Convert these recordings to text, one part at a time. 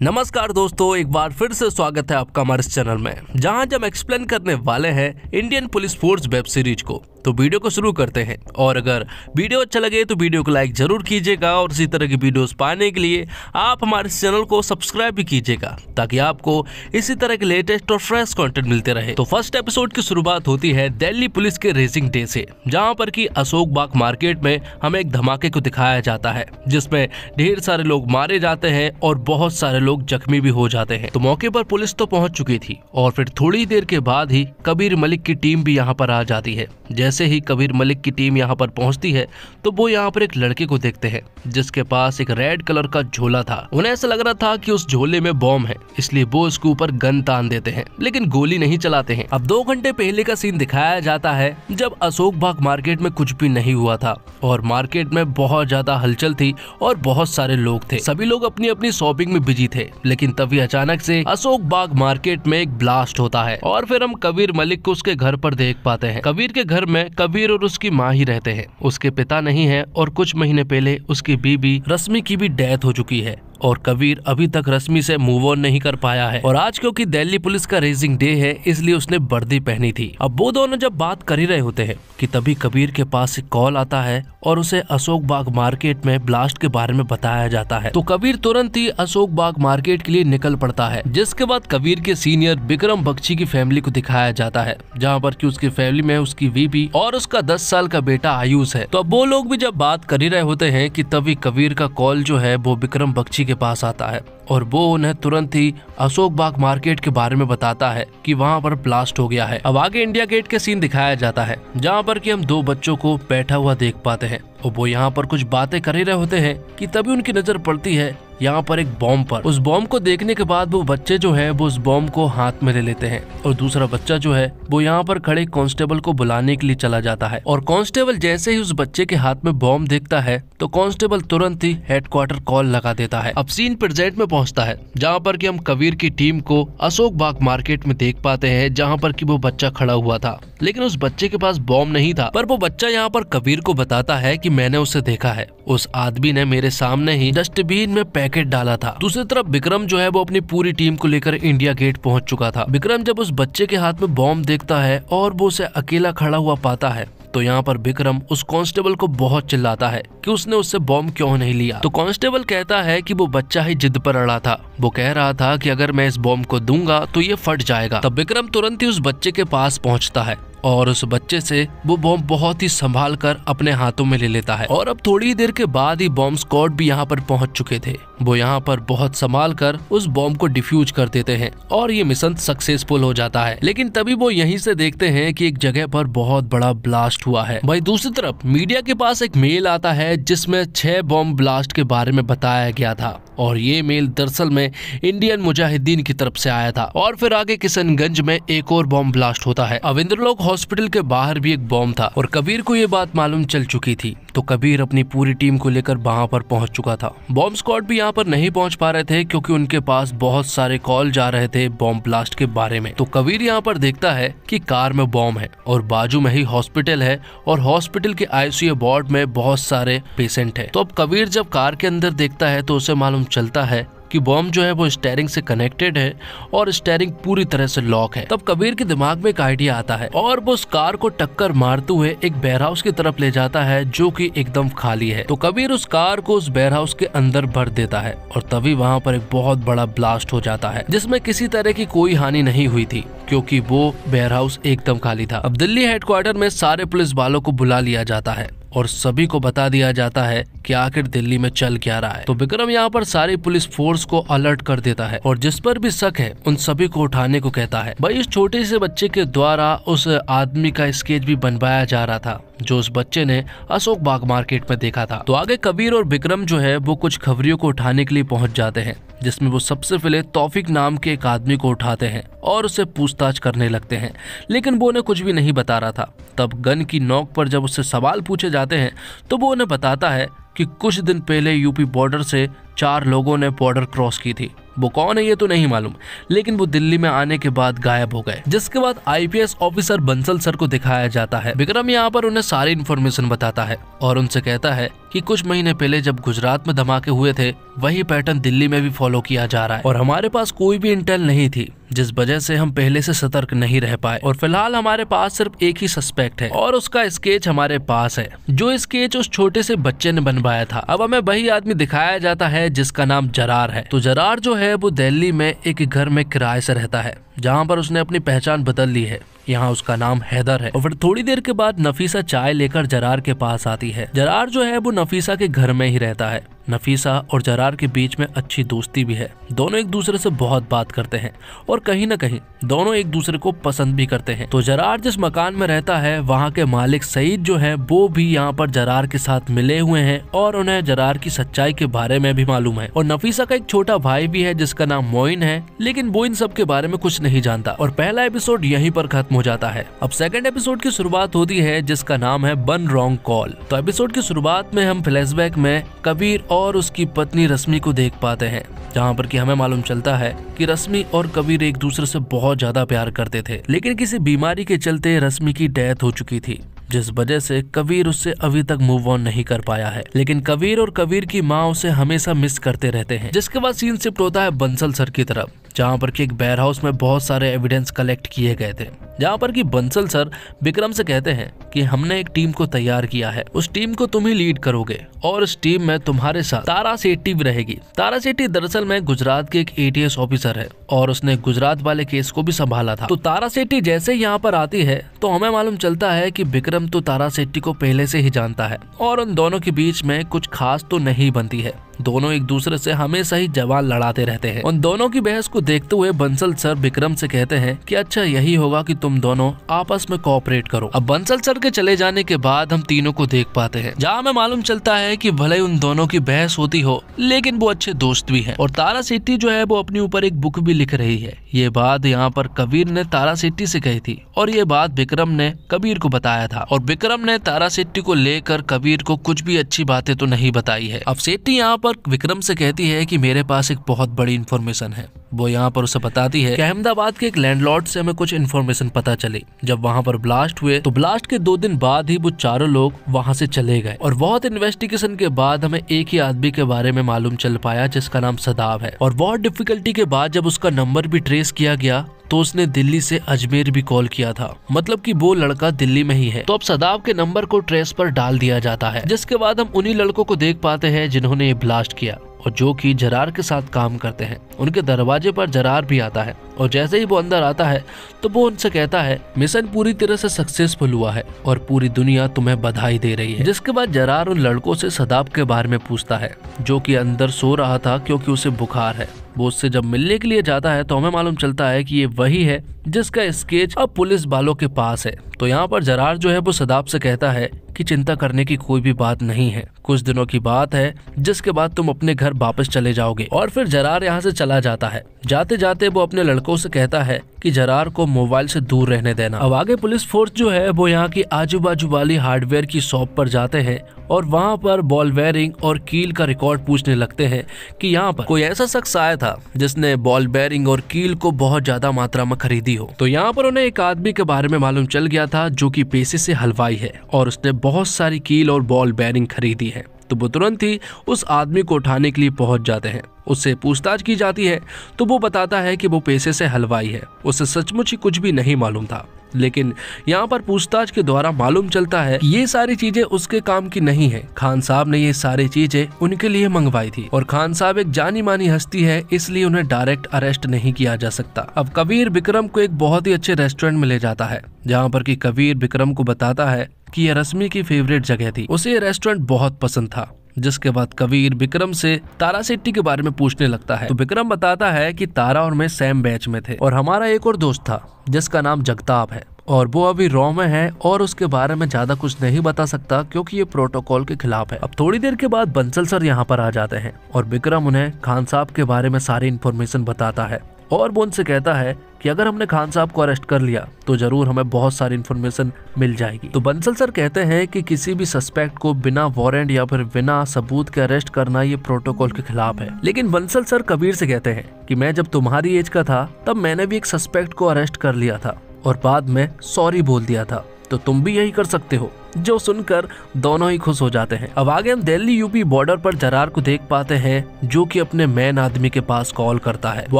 नमस्कार दोस्तों, एक बार फिर से स्वागत है आपका हमारे इस चैनल में, जहां हम एक्सप्लेन करने वाले हैं Indian police force web series को। तो वीडियो को शुरू करते हैं। और अगर वीडियो अच्छा लगे तो वीडियो को लाइक जरूर कीजिएगा और इसी तरह की वीडियोस पाने के लिए आप हमारे इस चैनल को सब्सक्राइब भी कीजिएगा, ताकि आपको इसी तरह के लेटेस्ट और फ्रेश कंटेंट मिलते रहे। तो फर्स्ट एपिसोड की शुरुआत होती है दिल्ली पुलिस के रेसिंग डे से, जहाँ पर की अशोक बाग मार्केट में हमें एक धमाके को दिखाया जाता है, जिसमें ढेर सारे लोग मारे जाते हैं और बहुत सारे लोग जख्मी भी हो जाते हैं। तो मौके पर पुलिस तो पहुंच चुकी थी और फिर थोड़ी देर के बाद ही कबीर मलिक की टीम भी यहाँ पर आ जाती है। जैसे ही कबीर मलिक की टीम यहाँ पर पहुंचती है तो वो यहाँ पर एक लड़के को देखते हैं जिसके पास एक रेड कलर का झोला था। उन्हें ऐसा लग रहा था कि उस झोले में बॉम्ब है, इसलिए वो उसके ऊपर गन तान देते हैं, लेकिन गोली नहीं चलाते हैं। अब 2 घंटे पहले का सीन दिखाया जाता है, जब अशोक बाग मार्केट में कुछ भी नहीं हुआ था और मार्केट में बहुत ज्यादा हलचल थी और बहुत सारे लोग थे। सभी लोग अपनी अपनी शॉपिंग में बिजी थे, लेकिन तभी अचानक से अशोक बाग मार्केट में एक ब्लास्ट होता है और फिर हम कबीर मलिक को उसके घर पर देख पाते हैं। कबीर के घर में कबीर और उसकी माँ ही रहते हैं, उसके पिता नहीं है और कुछ महीने पहले उसकी बीबी रश्मि की भी डेथ हो चुकी है और कबीर अभी तक रश्मि से मूव ऑन नहीं कर पाया है। और आज क्योंकि दिल्ली पुलिस का रेसिंग डे है, इसलिए उसने वर्दी पहनी थी। अब वो दोनों जब बात कर ही रहे होते हैं कि तभी कबीर के पास एक कॉल आता है और उसे अशोक बाग मार्केट में ब्लास्ट के बारे में बताया जाता है। तो कबीर तुरंत ही अशोक बाग मार्केट के लिए निकल पड़ता है, जिसके बाद कबीर के सीनियर विक्रम बख्शी की फैमिली को दिखाया जाता है, जहाँ पर कि उसकी फैमिली में उसकी बीबी और उसका 10 साल का बेटा आयुष है। तो अब वो लोग भी जब बात कर ही रहे होते हैं कि तभी कबीर का कॉल जो है वो विक्रम बख्शी के पास आता है और वो उन्हें तुरंत ही अशोक बाग मार्केट के बारे में बताता है कि वहाँ पर ब्लास्ट हो गया है। अब आगे इंडिया गेट के सीन दिखाया जाता है, जहाँ पर कि हम 2 बच्चों को बैठा हुआ देख पाते हैं और वो यहाँ पर कुछ बातें कर ही रहे होते हैं कि तभी उनकी नजर पड़ती है यहाँ पर एक बॉम्ब पर। उस बॉम्ब को देखने के बाद वो बच्चे जो है वो उस बॉम्ब को हाथ में ले लेते हैं और दूसरा बच्चा जो है वो यहाँ पर खड़े कांस्टेबल को बुलाने के लिए चला जाता है। और कांस्टेबल जैसे ही उस बच्चे के हाथ में बॉम्ब देखता है तो कांस्टेबल तुरंत ही हेडक्वार्टर कॉल लगा देता है। अब सीन प्रेजेंट में पहुंचता है, जहाँ पर कि हम कबीर की टीम को अशोक बाग मार्केट में देख पाते हैं, जहाँ पर कि वो बच्चा खड़ा हुआ था, लेकिन उस बच्चे के पास बॉम्ब नहीं था। पर वो बच्चा यहाँ पर कबीर को बताता है कि मैंने उसे देखा है, उस आदमी ने मेरे सामने ही डस्टबिन में पैकेट डाला था। दूसरी तरफ विक्रम जो है वो अपनी पूरी टीम को लेकर इंडिया गेट पहुंच चुका था। विक्रम जब उस बच्चे के हाथ में बॉम्ब देखता है और वो उसे अकेला खड़ा हुआ पाता है, तो यहाँ पर विक्रम उस कांस्टेबल को बहुत चिल्लाता है कि उसने उससे बॉम्ब क्यों नहीं लिया। तो कांस्टेबल कहता है कि वो बच्चा ही जिद पर अड़ा था, वो कह रहा था कि अगर मैं इस बॉम्ब को दूंगा तो ये फट जाएगा। तब विक्रम तुरंत ही उस बच्चे के पास पहुंचता है और उस बच्चे से वो बॉम्ब बहुत ही संभाल कर अपने हाथों में ले लेता है। और अब थोड़ी देर के बाद ही बॉम्ब स्क्वाड भी यहाँ पर पहुंच चुके थे। वो यहाँ पर बहुत संभाल कर उस बॉम्ब को डिफ्यूज कर देते हैं और ये मिशन सक्सेसफुल हो जाता है। लेकिन तभी वो यहीं से देखते हैं कि एक जगह पर बहुत बड़ा ब्लास्ट हुआ है। वहीं दूसरी तरफ मीडिया के पास एक मेल आता है जिसमें 6 बॉम्ब ब्लास्ट के बारे में बताया गया था और ये मेल दरअसल में इंडियन मुजाहिदीन की तरफ से आया था। और फिर आगे किशनगंज में एक और बॉम्ब ब्लास्ट होता है। अब इंद्रलोक हॉस्पिटल के बाहर भी एक बॉम्ब था और कबीर को ये बात मालूम चल चुकी थी, तो कबीर अपनी पूरी टीम को लेकर वहां पर पहुंच चुका था। बॉम्ब स्क्वाड भी यहाँ पर नहीं पहुंच पा रहे थे क्योंकि उनके पास बहुत सारे कॉल जा रहे थे बॉम्ब ब्लास्ट के बारे में। तो कबीर यहाँ पर देखता है कि कार में बॉम्ब है और बाजू में ही हॉस्पिटल है और हॉस्पिटल के आईसीयू वार्ड में बहुत सारे पेशेंट है। तो अब कबीर जब कार के अंदर देखता है तो उसे मालूम चलता है कि बॉम्ब जो है वो स्टीयरिंग से कनेक्टेड है और स्टीयरिंग पूरी तरह से लॉक है। तब कबीर के दिमाग में एक आइडिया आता है और वो उस कार को टक्कर मारते हुए एक वेयरहाउस की तरफ ले जाता है जो कि एकदम खाली है। तो कबीर उस कार को उस वेयरहाउस के अंदर भर देता है और तभी वहाँ पर एक बहुत बड़ा ब्लास्ट हो जाता है, जिसमें किसी तरह की कोई हानि नहीं हुई थी क्योंकि वो वेयरहाउस एकदम खाली था। अब दिल्ली हेडक्वार्टर में सारे पुलिस वालों को बुला लिया जाता है और सभी को बता दिया जाता है कि आखिर दिल्ली में चल क्या रहा है। तो विक्रम यहाँ पर सारी पुलिस फोर्स को अलर्ट कर देता है और जिस पर भी शक है उन सभी को उठाने को कहता है। भाई, इस छोटे से बच्चे के द्वारा उस आदमी का स्केच भी बनवाया जा रहा था जो उस बच्चे ने अशोक बाग मार्केट में देखा था। तो आगे कबीर और विक्रम जो है वो कुछ खबरियों को उठाने के लिए पहुंच जाते हैं, जिसमें वो सबसे पहले तौफीक नाम के एक आदमी को उठाते हैं और उससे पूछताछ करने लगते हैं, लेकिन वो उन्हें कुछ भी नहीं बता रहा था। तब गन की नोक पर जब उससे सवाल पूछे जाते हैं तो वो उन्हें बताता है कि कुछ दिन पहले यूपी बॉर्डर से 4 लोगों ने बॉर्डर क्रॉस की थी। वो कौन है ये तो नहीं मालूम, लेकिन वो दिल्ली में आने के बाद गायब हो गए। जिसके बाद आईपीएस ऑफिसर बंसल सर को दिखाया जाता है। विक्रम यहाँ पर उन्हें सारी इन्फॉर्मेशन बताता है और उनसे कहता है कि कुछ महीने पहले जब गुजरात में धमाके हुए थे वही पैटर्न दिल्ली में भी फॉलो किया जा रहा है और हमारे पास कोई भी इंटेल नहीं थी, जिस वजह से हम पहले से सतर्क नहीं रह पाए और फिलहाल हमारे पास सिर्फ एक ही सस्पेक्ट है और उसका स्केच हमारे पास है, जो स्केच उस छोटे से बच्चे ने बनवाया था। अब हमें वही आदमी दिखाया जाता है जिसका नाम जरार है। तो जरार जो है वो दिल्ली में एक घर में किराए से रहता है, जहाँ पर उसने अपनी पहचान बदल ली है। यहाँ उसका नाम हैदर है। और फिर थोड़ी देर के बाद नफीसा चाय लेकर जरार के पास आती है। जरार जो है वो नफीसा के घर में ही रहता है। नफीसा और जरार के बीच में अच्छी दोस्ती भी है, दोनों एक दूसरे से बहुत बात करते हैं और कहीं न कहीं दोनों एक दूसरे को पसंद भी करते हैं। तो जरार जिस मकान में रहता है वहाँ के मालिक सईद जो है वो भी यहाँ पर जरार के साथ मिले हुए हैं और उन्हें जरार की सच्चाई के बारे में भी मालूम है। और नफीसा का एक छोटा भाई भी है जिसका नाम मोइन है, लेकिन वो इन सब के बारे में कुछ नहीं जानता। और पहला एपिसोड यहीं पर खत्म हो जाता है। अब सेकंड एपिसोड की शुरुआत होती है जिसका नाम है वन रॉन्ग कॉल। तो एपिसोड की शुरुआत में हम फ्लैशबैक में कबीर और उसकी पत्नी रश्मि को देख पाते हैं, जहाँ पर कि हमें मालूम चलता है कि रश्मि और कबीर एक दूसरे से बहुत ज्यादा प्यार करते थे, लेकिन किसी बीमारी के चलते रश्मि की डेथ हो चुकी थी, जिस वजह से कबीर उससे अभी तक मूव ऑन नहीं कर पाया है। लेकिन कबीर और कबीर की माँ उसे हमेशा मिस करते रहते हैं। जिसके बाद सीन शिफ्ट होता है बंसल सर की तरफ, जहाँ पर कि एक वेयर हाउस में बहुत सारे एविडेंस कलेक्ट किए गए थे, जहाँ पर कि बंसल सर विक्रम से कहते हैं कि हमने एक टीम को तैयार किया है, उस टीम को तुम ही लीड करोगे और उस टीम में तुम्हारे साथ तारा सेठी भी रहेगी। तारा सेठी दरअसल में गुजरात के एक ATS ऑफिसर है और उसने गुजरात वाले केस को भी संभाला था। तो तारा सेठी जैसे यहाँ पर आती है तो हमें मालूम चलता है कि विक्रम तो तारा सेठी को पहले से ही जानता है और उन दोनों के बीच में कुछ खास तो नहीं बनती है। दोनों एक दूसरे से हमेशा ही जवान लड़ाते रहते हैं। उन दोनों की बहस को देखते हुए बंसल सर विक्रम से कहते हैं कि अच्छा यही होगा कि तुम दोनों आपस में कोऑपरेट करो। अब बंसल सर के चले जाने के बाद हम तीनों को देख पाते हैं, जहाँ हमें मालूम चलता है कि भले ही उन दोनों की बहस होती हो लेकिन वो अच्छे दोस्त भी हैं। और तारा सेठी जो है वो अपने ऊपर एक बुक भी लिख रही है। ये बात यहाँ पर कबीर ने तारा सेठी से कही थी और ये बात विक्रम ने कबीर को बताया था और विक्रम ने तारा सेठी को लेकर कबीर को कुछ भी अच्छी बातें तो नहीं बताई है। अब सेठी यहाँ पर विक्रम से कहती है कि मेरे पास एक बहुत बड़ी इन्फॉर्मेशन है। वो यहाँ पर उसे बताती है कि अहमदाबाद के एक लैंडलॉर्ड से हमें कुछ इन्फॉर्मेशन पता चली। जब वहाँ पर ब्लास्ट हुए तो ब्लास्ट के 2 दिन बाद ही वो चारों लोग वहाँ से चले गए और बहुत इन्वेस्टिगेशन के बाद हमें एक ही आदमी के बारे में मालूम चल पाया जिसका नाम सदाब है। और बहुत डिफिकल्टी के बाद जब उसका नंबर भी ट्रेस किया गया तो उसने दिल्ली से अजमेर भी कॉल किया था, मतलब कि वो लड़का दिल्ली में ही है। तो अब सदाब के नंबर को ट्रेस पर डाल दिया जाता है, जिसके बाद हम उन्हीं लड़कों को देख पाते हैं जिन्होंने ये ब्लास्ट किया और जो कि जरार के साथ काम करते हैं। उनके दरवाजे पर जरार भी आता है और जैसे ही वो अंदर आता है तो वो उनसे कहता है मिशन पूरी तरह से सक्सेसफुल हुआ है और पूरी दुनिया तुम्हें बधाई दे रही है। जिसके बाद जरार उन लड़कों से सदाब के बारे में पूछता है, जो कि अंदर सो रहा था क्योंकि उसे बुखार है। वो उससे जब मिलने के लिए जाता है तो हमें मालूम चलता है कि ये वही है जिसका स्केच अब पुलिस वालों के पास है। तो यहाँ पर जरार जो है वो सदाब से कहता है कि चिंता करने की कोई भी बात नहीं है, कुछ दिनों की बात है जिसके बाद तुम अपने घर वापस चले जाओगे। और फिर जरार यहाँ से चला जाता है। जाते जाते वो अपने लड़कों से कहता है कि जरार को मोबाइल से दूर रहने देना। अब आगे पुलिस फोर्स जो है वो यहाँ की आजू बाजू वाली हार्डवेयर की शॉप पर जाते हैं और वहाँ पर बॉल बेयरिंग और कील का रिकॉर्ड पूछने लगते हैं कि यहाँ पर कोई ऐसा शख्स आया था जिसने बॉल बेयरिंग और कील को बहुत ज्यादा मात्रा में खरीदी हो। तो यहाँ पर उन्हें एक आदमी के बारे में मालूम चल गया था जो कि पेशे से हलवाई है और उसने बहुत सारी कील और बॉल बेयरिंग खरीदी है। तो वो तुरंत ही उस आदमी को उठाने के लिए पहुंच जाते हैं। उससे पूछताछ की जाती है तो वो बताता है कि वो पेशे से हलवाई है, उसे सचमुच ही कुछ भी नहीं मालूम था। लेकिन यहाँ पर पूछताछ के द्वारा मालूम चलता है कि ये सारी चीजें उसके काम की नहीं है, खान साहब ने ये सारी चीजें उनके लिए मंगवाई थी और खान साहब एक जानी मानी हस्ती है, इसलिए उन्हें डायरेक्ट अरेस्ट नहीं किया जा सकता। अब कबीर विक्रम को एक बहुत ही अच्छे रेस्टोरेंट में ले जाता है, जहाँ पर कि कबीर विक्रम को बताता है कि यह रश्मि की फेवरेट जगह थी, उसे ये रेस्टोरेंट बहुत पसंद था। जिसके बाद कबीर विक्रम से तारा सेठी के बारे में पूछने लगता है। तो विक्रम बताता है कि तारा और मैं सेम बैच में थे और हमारा एक और दोस्त था जिसका नाम जगताप है और वो अभी रॉ में है और उसके बारे में ज्यादा कुछ नहीं बता सकता क्योंकि ये प्रोटोकॉल के खिलाफ है। अब थोड़ी देर के बाद बंसल सर यहाँ पर आ जाते हैं और विक्रम उन्हें खान साहब के बारे में सारी इन्फॉर्मेशन बताता है और वो उनसे कहता है कि अगर हमने खान साहब को अरेस्ट कर लिया तो जरूर हमें बहुत सारी इन्फॉर्मेशन मिल जाएगी। तो बंसल सर कहते हैं कि किसी भी सस्पेक्ट को बिना वारंट या फिर बिना सबूत के अरेस्ट करना ये प्रोटोकॉल के खिलाफ है। लेकिन बंसल सर कबीर से कहते हैं कि मैं जब तुम्हारी एज का था तब मैंने भी एक सस्पेक्ट को अरेस्ट कर लिया था और बाद में सॉरी बोल दिया था। तो तुम भी यही कर सकते हो। जो सुनकर दोनों ही खुश हो जाते हैं। अब आगे हम दिल्ली यूपी बॉर्डर पर जरार को देख पाते हैं, जो कि अपने मेन आदमी के पास कॉल करता है। वो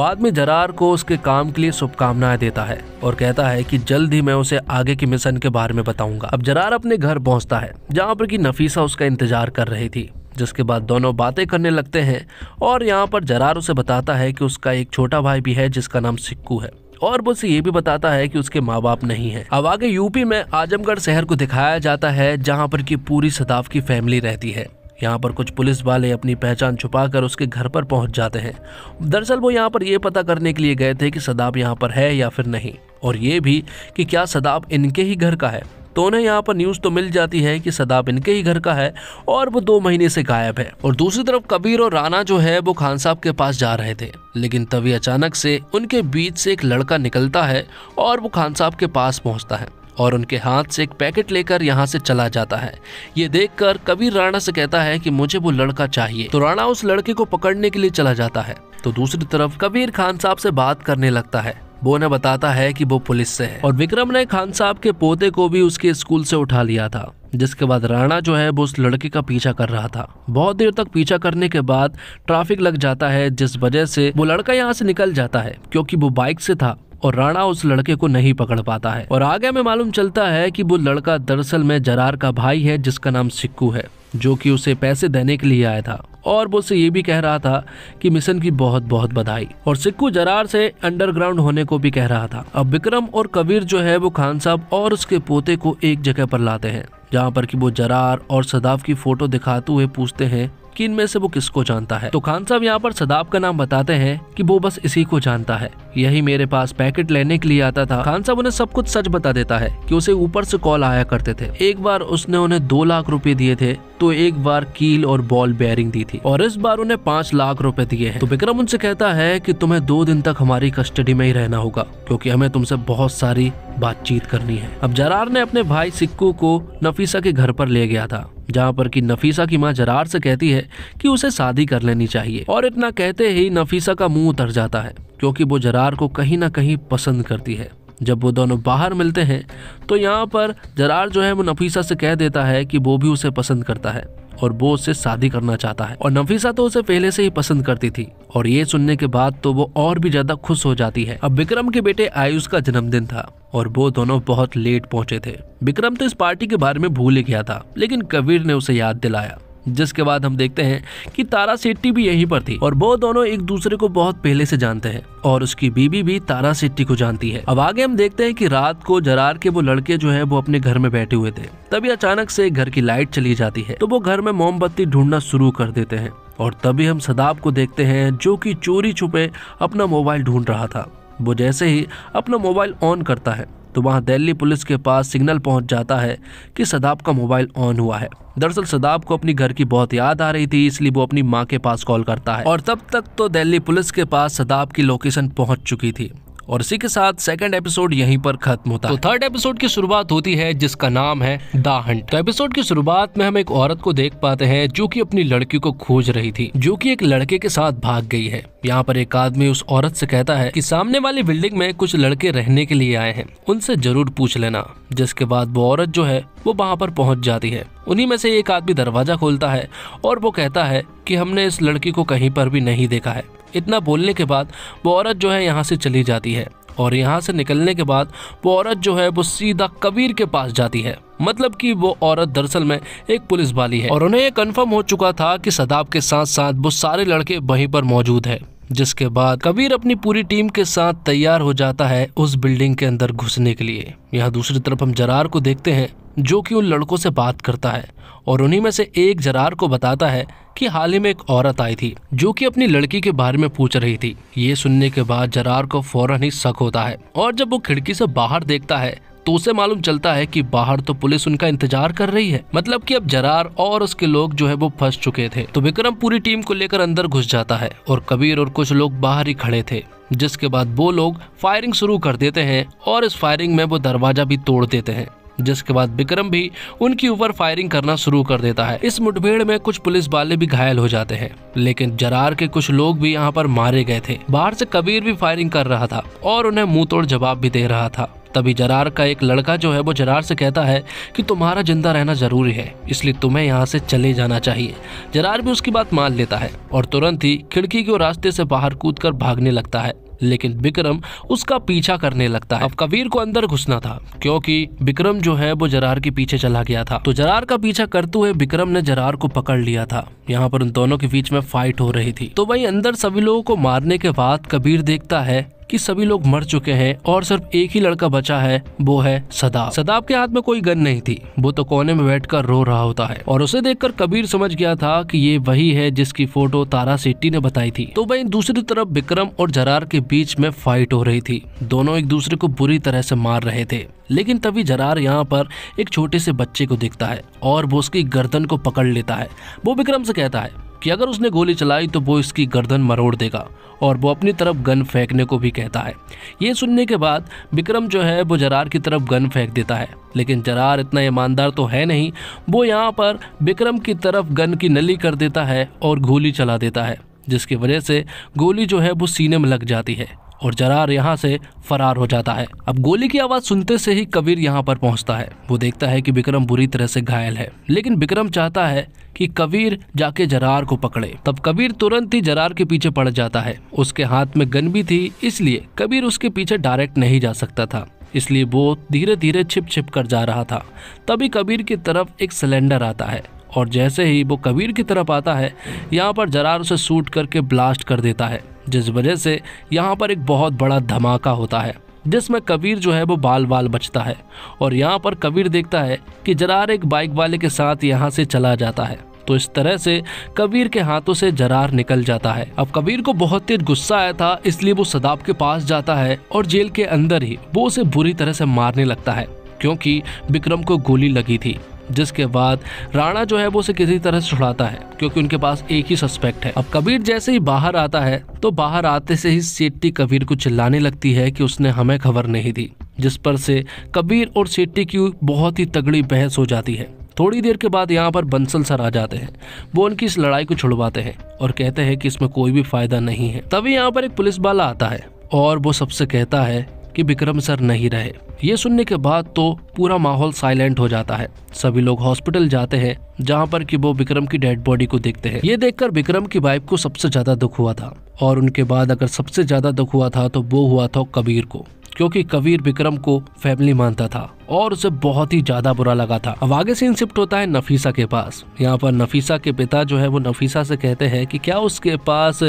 आदमी जरार को उसके काम के लिए शुभकामनाएं देता है और कहता है कि जल्द ही मैं उसे आगे के मिशन के बारे में बताऊंगा। अब जरार अपने घर पहुंचता है, जहाँ पर कि नफीसा उसका इंतजार कर रही थी। जिसके बाद दोनों बातें करने लगते हैं और यहाँ पर जरार उसे बताता है कि उसका एक छोटा भाई भी है जिसका नाम सिक्कू है, और वो उसे ये भी बताता है कि उसके माँ बाप नहीं है। अब आगे यूपी में आजमगढ़ शहर को दिखाया जाता है, जहाँ पर की पूरी सदाफ की फैमिली रहती है। यहाँ पर कुछ पुलिस वाले अपनी पहचान छुपाकर उसके घर पर पहुंच जाते हैं। दरअसल वो यहाँ पर ये पता करने के लिए गए थे कि सदाफ यहाँ पर है या फिर नहीं, और ये भी कि क्या सदाफ इनके ही घर का है। तो उन्हें यहाँ पर न्यूज तो मिल जाती है कि सदाफ इनके ही घर का है और वो 2 महीने से गायब है। और दूसरी तरफ कबीर और राणा जो है वो खान साहब के पास जा रहे थे, लेकिन तभी अचानक से उनके बीच से एक लड़का निकलता है और वो खान साहब के पास पहुंचता है और उनके हाथ से एक पैकेट लेकर यहाँ से चला जाता है। ये देखकर कबीर राणा से कहता है कि मुझे वो लड़का चाहिए। तो राणा उस लड़के को पकड़ने के लिए चला जाता है। तो दूसरी तरफ कबीर खान साहब से बात करने लगता है। वो उन्हें बताता है कि वो पुलिस से है और विक्रम ने खान साहब के पोते को भी उसके स्कूल से उठा लिया था। जिसके बाद राणा जो है वो उस लड़के का पीछा कर रहा था। बहुत देर तक पीछा करने के बाद ट्रैफिक लग जाता है, जिस वजह से वो लड़का यहाँ से निकल जाता है, क्योंकि वो बाइक से था और राणा उस लड़के को नहीं पकड़ पाता है। और आगे हमें मालूम चलता है कि वो लड़का दरअसल में जरार का भाई है, जिसका नाम सिक्कू है, जो कि उसे पैसे देने के लिए आया था और वो उसे ये भी कह रहा था कि मिशन की बहुत बहुत बधाई। और सिक्कू जरार से अंडरग्राउंड होने को भी कह रहा था। अब विक्रम और कबीर जो है वो खान साहब और उसके पोते को एक जगह पर लाते हैं, जहाँ पर कि वो जरार और सदाफ की फोटो दिखाते हुए पूछते हैं कि इनमें से वो किसको जानता है। तो खान साहब यहाँ पर सदाफ का नाम बताते हैं कि वो बस इसी को जानता है, यही मेरे पास पैकेट लेने के लिए आता था। खान साहब उन्हें सब कुछ सच बता देता है कि उसे ऊपर से कॉल आया करते थे। एक बार उसने उन्हें 2 लाख रुपए दिए थे, तो एक बार कील और बॉल बेयरिंग दी थी, और इस बार उन्हें 5 लाख रुपए दिए हैं। तो विक्रम उनसे कहता है कि तुम्हें 2 दिन तक हमारी कस्टडी में ही रहना होगा, क्योंकि हमें तुमसे बहुत सारी बातचीत करनी है। अब जरार ने अपने भाई सिक्कू को नफीसा के घर पर ले गया था, जहाँ पर कि नफीसा की माँ जरार से कहती है कि उसे शादी कर लेनी चाहिए। और इतना कहते ही नफीसा का मुंह उतर जाता है, क्योंकि वो जरार को कहीं ना कहीं पसंद करती है। जब वो दोनों बाहर मिलते हैं तो यहाँ पर जरार जो है वो नफीसा से कह देता है कि वो भी उसे पसंद करता है और वो उससे शादी करना चाहता है। और नफीसा तो उसे पहले से ही पसंद करती थी, और ये सुनने के बाद तो वो और भी ज्यादा खुश हो जाती है। अब विक्रम के बेटे आयुष का जन्मदिन था और वो दोनों बहुत लेट पहुंचे थे। विक्रम तो इस पार्टी के बारे में भूल ही गया था, लेकिन कबीर ने उसे याद दिलाया। जिसके बाद हम देखते हैं कि तारा सेट्टी भी यहीं पर थी और वो दोनों एक दूसरे को बहुत पहले से जानते हैं, और उसकी बीबी भी तारा सेट्टी को जानती है। अब आगे हम देखते हैं कि रात को जरार के वो लड़के जो है वो अपने घर में बैठे हुए थे। तभी अचानक से घर की लाइट चली जाती है, तो वो घर में मोमबत्ती ढूंढना शुरू कर देते हैं। और तभी हम सदाफ को देखते हैं, जो कि चोरी छुपे अपना मोबाइल ढूंढ रहा था। वो जैसे ही अपना मोबाइल ऑन करता है तो वहाँ दिल्ली पुलिस के पास सिग्नल पहुंच जाता है कि सदाफ का मोबाइल ऑन हुआ है। दरअसल सदाफ को अपनी घर की बहुत याद आ रही थी, इसलिए वो अपनी माँ के पास कॉल करता है। और तब तक तो दिल्ली पुलिस के पास सदाफ की लोकेशन पहुंच चुकी थी। और इसी के साथ सेकंड एपिसोड यहीं पर खत्म होता है। तो थर्ड एपिसोड की शुरुआत होती है, जिसका नाम है द हंट। तो एपिसोड की शुरुआत में हम एक औरत को देख पाते हैं, जो कि अपनी लड़की को खोज रही थी, जो कि एक लड़के के साथ भाग गई है। यहाँ पर एक आदमी उस औरत से कहता है कि सामने वाली बिल्डिंग में कुछ लड़के रहने के लिए आए हैं, उनसे जरूर पूछ लेना। जिसके बाद वो औरत जो है वो वहाँ पर पहुँच जाती है। उन्हीं में से एक आदमी दरवाजा खोलता है और वो कहता है कि हमने इस लड़की को कहीं पर भी नहीं देखा है। इतना बोलने के बाद वो औरत जो है यहाँ से चली जाती है, और यहाँ से निकलने के बाद वो औरत जो है वो सीधा कबीर के पास जाती है। मतलब कि वो औरत दरअसल में एक पुलिस वाली है, और उन्हें ये कंफर्म हो चुका था कि सदाफ के साथ साथ वो सारे लड़के वहीं पर मौजूद है। जिसके बाद कबीर अपनी पूरी टीम के साथ तैयार हो जाता है उस बिल्डिंग के अंदर घुसने के लिए। यहाँ दूसरी तरफ हम जरार को देखते हैं, जो कि उन लड़कों से बात करता है, और उन्हीं में से एक जरार को बताता है कि हाल ही में एक औरत आई थी, जो कि अपनी लड़की के बारे में पूछ रही थी। ये सुनने के बाद जरार को फौरन ही शक होता है, और जब वो खिड़की से बाहर देखता है तो उसे मालूम चलता है कि बाहर तो पुलिस उनका इंतजार कर रही है। मतलब कि अब जरार और उसके लोग जो है वो फंस चुके थे। तो विक्रम पूरी टीम को लेकर अंदर घुस जाता है, और कबीर और कुछ लोग बाहर ही खड़े थे। जिसके बाद वो लोग फायरिंग शुरू कर देते हैं, और इस फायरिंग में वो दरवाजा भी तोड़ देते हैं। जिसके बाद विक्रम भी उनके ऊपर फायरिंग करना शुरू कर देता है। इस मुठभेड़ में कुछ पुलिस वाले भी घायल हो जाते हैं, लेकिन जरार के कुछ लोग भी यहाँ पर मारे गए थे। बाहर से कबीर भी फायरिंग कर रहा था और उन्हें मुंह तोड़ जवाब भी दे रहा था। तभी जरार का एक लड़का जो है वो जरार से कहता है कि तुम्हारा जिंदा रहना जरूरी है, इसलिए तुम्हें यहाँ से चले जाना चाहिए। जरार भी उसकी बात मान लेता है और तुरंत ही खिड़की के रास्ते से बाहर कूदकर भागने लगता है, लेकिन विक्रम उसका पीछा करने लगता है। अब कबीर को अंदर घुसना था क्योंकि विक्रम जो है वो जरार के पीछे चला गया था। तो जरार का पीछा करते हुए विक्रम ने जरार को पकड़ लिया था। यहाँ पर उन दोनों के बीच में फाइट हो रही थी। तो वहीं अंदर सभी लोगों को मारने के बाद कबीर देखता है कि सभी लोग मर चुके हैं और सिर्फ एक ही लड़का बचा है, वो है सदाब। सदाब के हाथ में कोई गन नहीं थी, वो तो कोने में बैठकर रो रहा होता है और उसे देखकर कबीर समझ गया था कि ये वही है जिसकी फोटो तारा सेठी ने बताई थी। तो वहीं दूसरी तरफ विक्रम और जरार के बीच में फाइट हो रही थी। दोनों एक दूसरे को बुरी तरह से मार रहे थे, लेकिन तभी जरार यहाँ पर एक छोटे से बच्चे को देखता है और वो उसकी गर्दन को पकड़ लेता है। वो विक्रम से कहता है कि अगर उसने गोली चलाई तो वो इसकी गर्दन मरोड़ देगा और वो अपनी तरफ गन फेंकने को भी कहता है। ये सुनने के बाद विक्रम जो है वो जरार की तरफ गन फेंक देता है, लेकिन जरार इतना ईमानदार तो है नहीं। वो यहाँ पर विक्रम की तरफ गन की नली कर देता है और गोली चला देता है, जिसकी वजह से गोली जो है वो सीने में लग जाती है और जरार यहाँ से फरार हो जाता है। अब गोली की आवाज सुनते से ही कबीर यहाँ पर पहुँचता है। वो देखता है कि विक्रम बुरी तरह से घायल है, लेकिन विक्रम चाहता है कि कबीर जाके जरार को पकड़े। तब कबीर तुरंत ही जरार के पीछे पड़ जाता है। उसके हाथ में गन भी थी, इसलिए कबीर उसके पीछे डायरेक्ट नहीं जा सकता था, इसलिए वो धीरे धीरे छिप छिप कर जा रहा था। तभी कबीर की तरफ एक सिलेंडर आता है और जैसे ही वो कबीर की तरफ आता है, यहाँ पर जरार उसे शूट करके ब्लास्ट कर देता है, जिस वजह से यहाँ पर एक बहुत बड़ा धमाका होता है, जिसमें कबीर जो है वो बाल बाल बचता है। और यहाँ पर कबीर देखता है कि जरार एक बाइक वाले के साथ यहाँ से चला जाता है। तो इस तरह से कबीर के हाथों से जरार निकल जाता है। अब कबीर को बहुत तेज गुस्सा आया था, इसलिए वो सदाब के पास जाता है और जेल के अंदर ही वो उसे बुरी तरह से मारने लगता है, क्योंकि विक्रम को गोली लगी थी। जिसके बाद राणा जो है वो उसे किसी तरह से छुड़ाता है, क्योंकि उनके पास एक ही सस्पेक्ट है। अब कबीर जैसे ही बाहर आता है तो बाहर आते से ही सेठी कबीर को चिल्लाने लगती है कि उसने हमें खबर नहीं दी, जिस पर से कबीर और सेठी की बहुत ही तगड़ी बहस हो जाती है। थोड़ी देर के बाद यहाँ पर बंसल सर आ जाते हैं। वो उनकी इस लड़ाई को छुड़वाते हैं और कहते हैं कि इसमें कोई भी फायदा नहीं है। तभी यहाँ पर एक पुलिस वाला आता है और वो सबसे कहता है कि विक्रम सर नहीं रहे। ये सुनने के बाद तो पूरा माहौल साइलेंट हो जाता है। सभी लोग हॉस्पिटल जाते हैं, जहाँ पर कि वो विक्रम की डेड बॉडी को देखते हैं। ये देखकर विक्रम की वाइफ को सबसे ज्यादा दुख हुआ था, और उनके बाद अगर सबसे ज्यादा दुख हुआ था तो वो हुआ था कबीर को, क्योंकि कबीर विक्रम को फैमिली मानता था और उसे बहुत ही ज्यादा बुरा लगा था। अब आगे सीन शिफ्ट होता है नफीसा के पास। यहाँ पर नफीसा के पिता जो है वो नफीसा से कहते हैं कि क्या उसके पास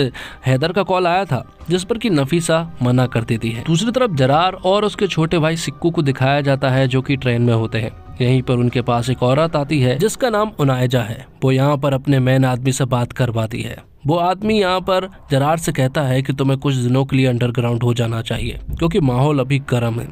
हैदर का कॉल आया था, जिस पर कि नफीसा मना कर देती है। दूसरी तरफ जरार और उसके छोटे भाई सिक्कू को दिखाया जाता है, जो कि ट्रेन में होते हैं। यहीं पर उनके पास एक औरत आती है जिसका नाम उनायजा है। वो यहाँ पर अपने मेन आदमी से बात करवाती है। वो आदमी यहाँ पर जरार से कहता है कि तुम्हें कुछ दिनों के लिए अंडरग्राउंड हो जाना चाहिए, क्योंकि माहौल अभी गर्म है।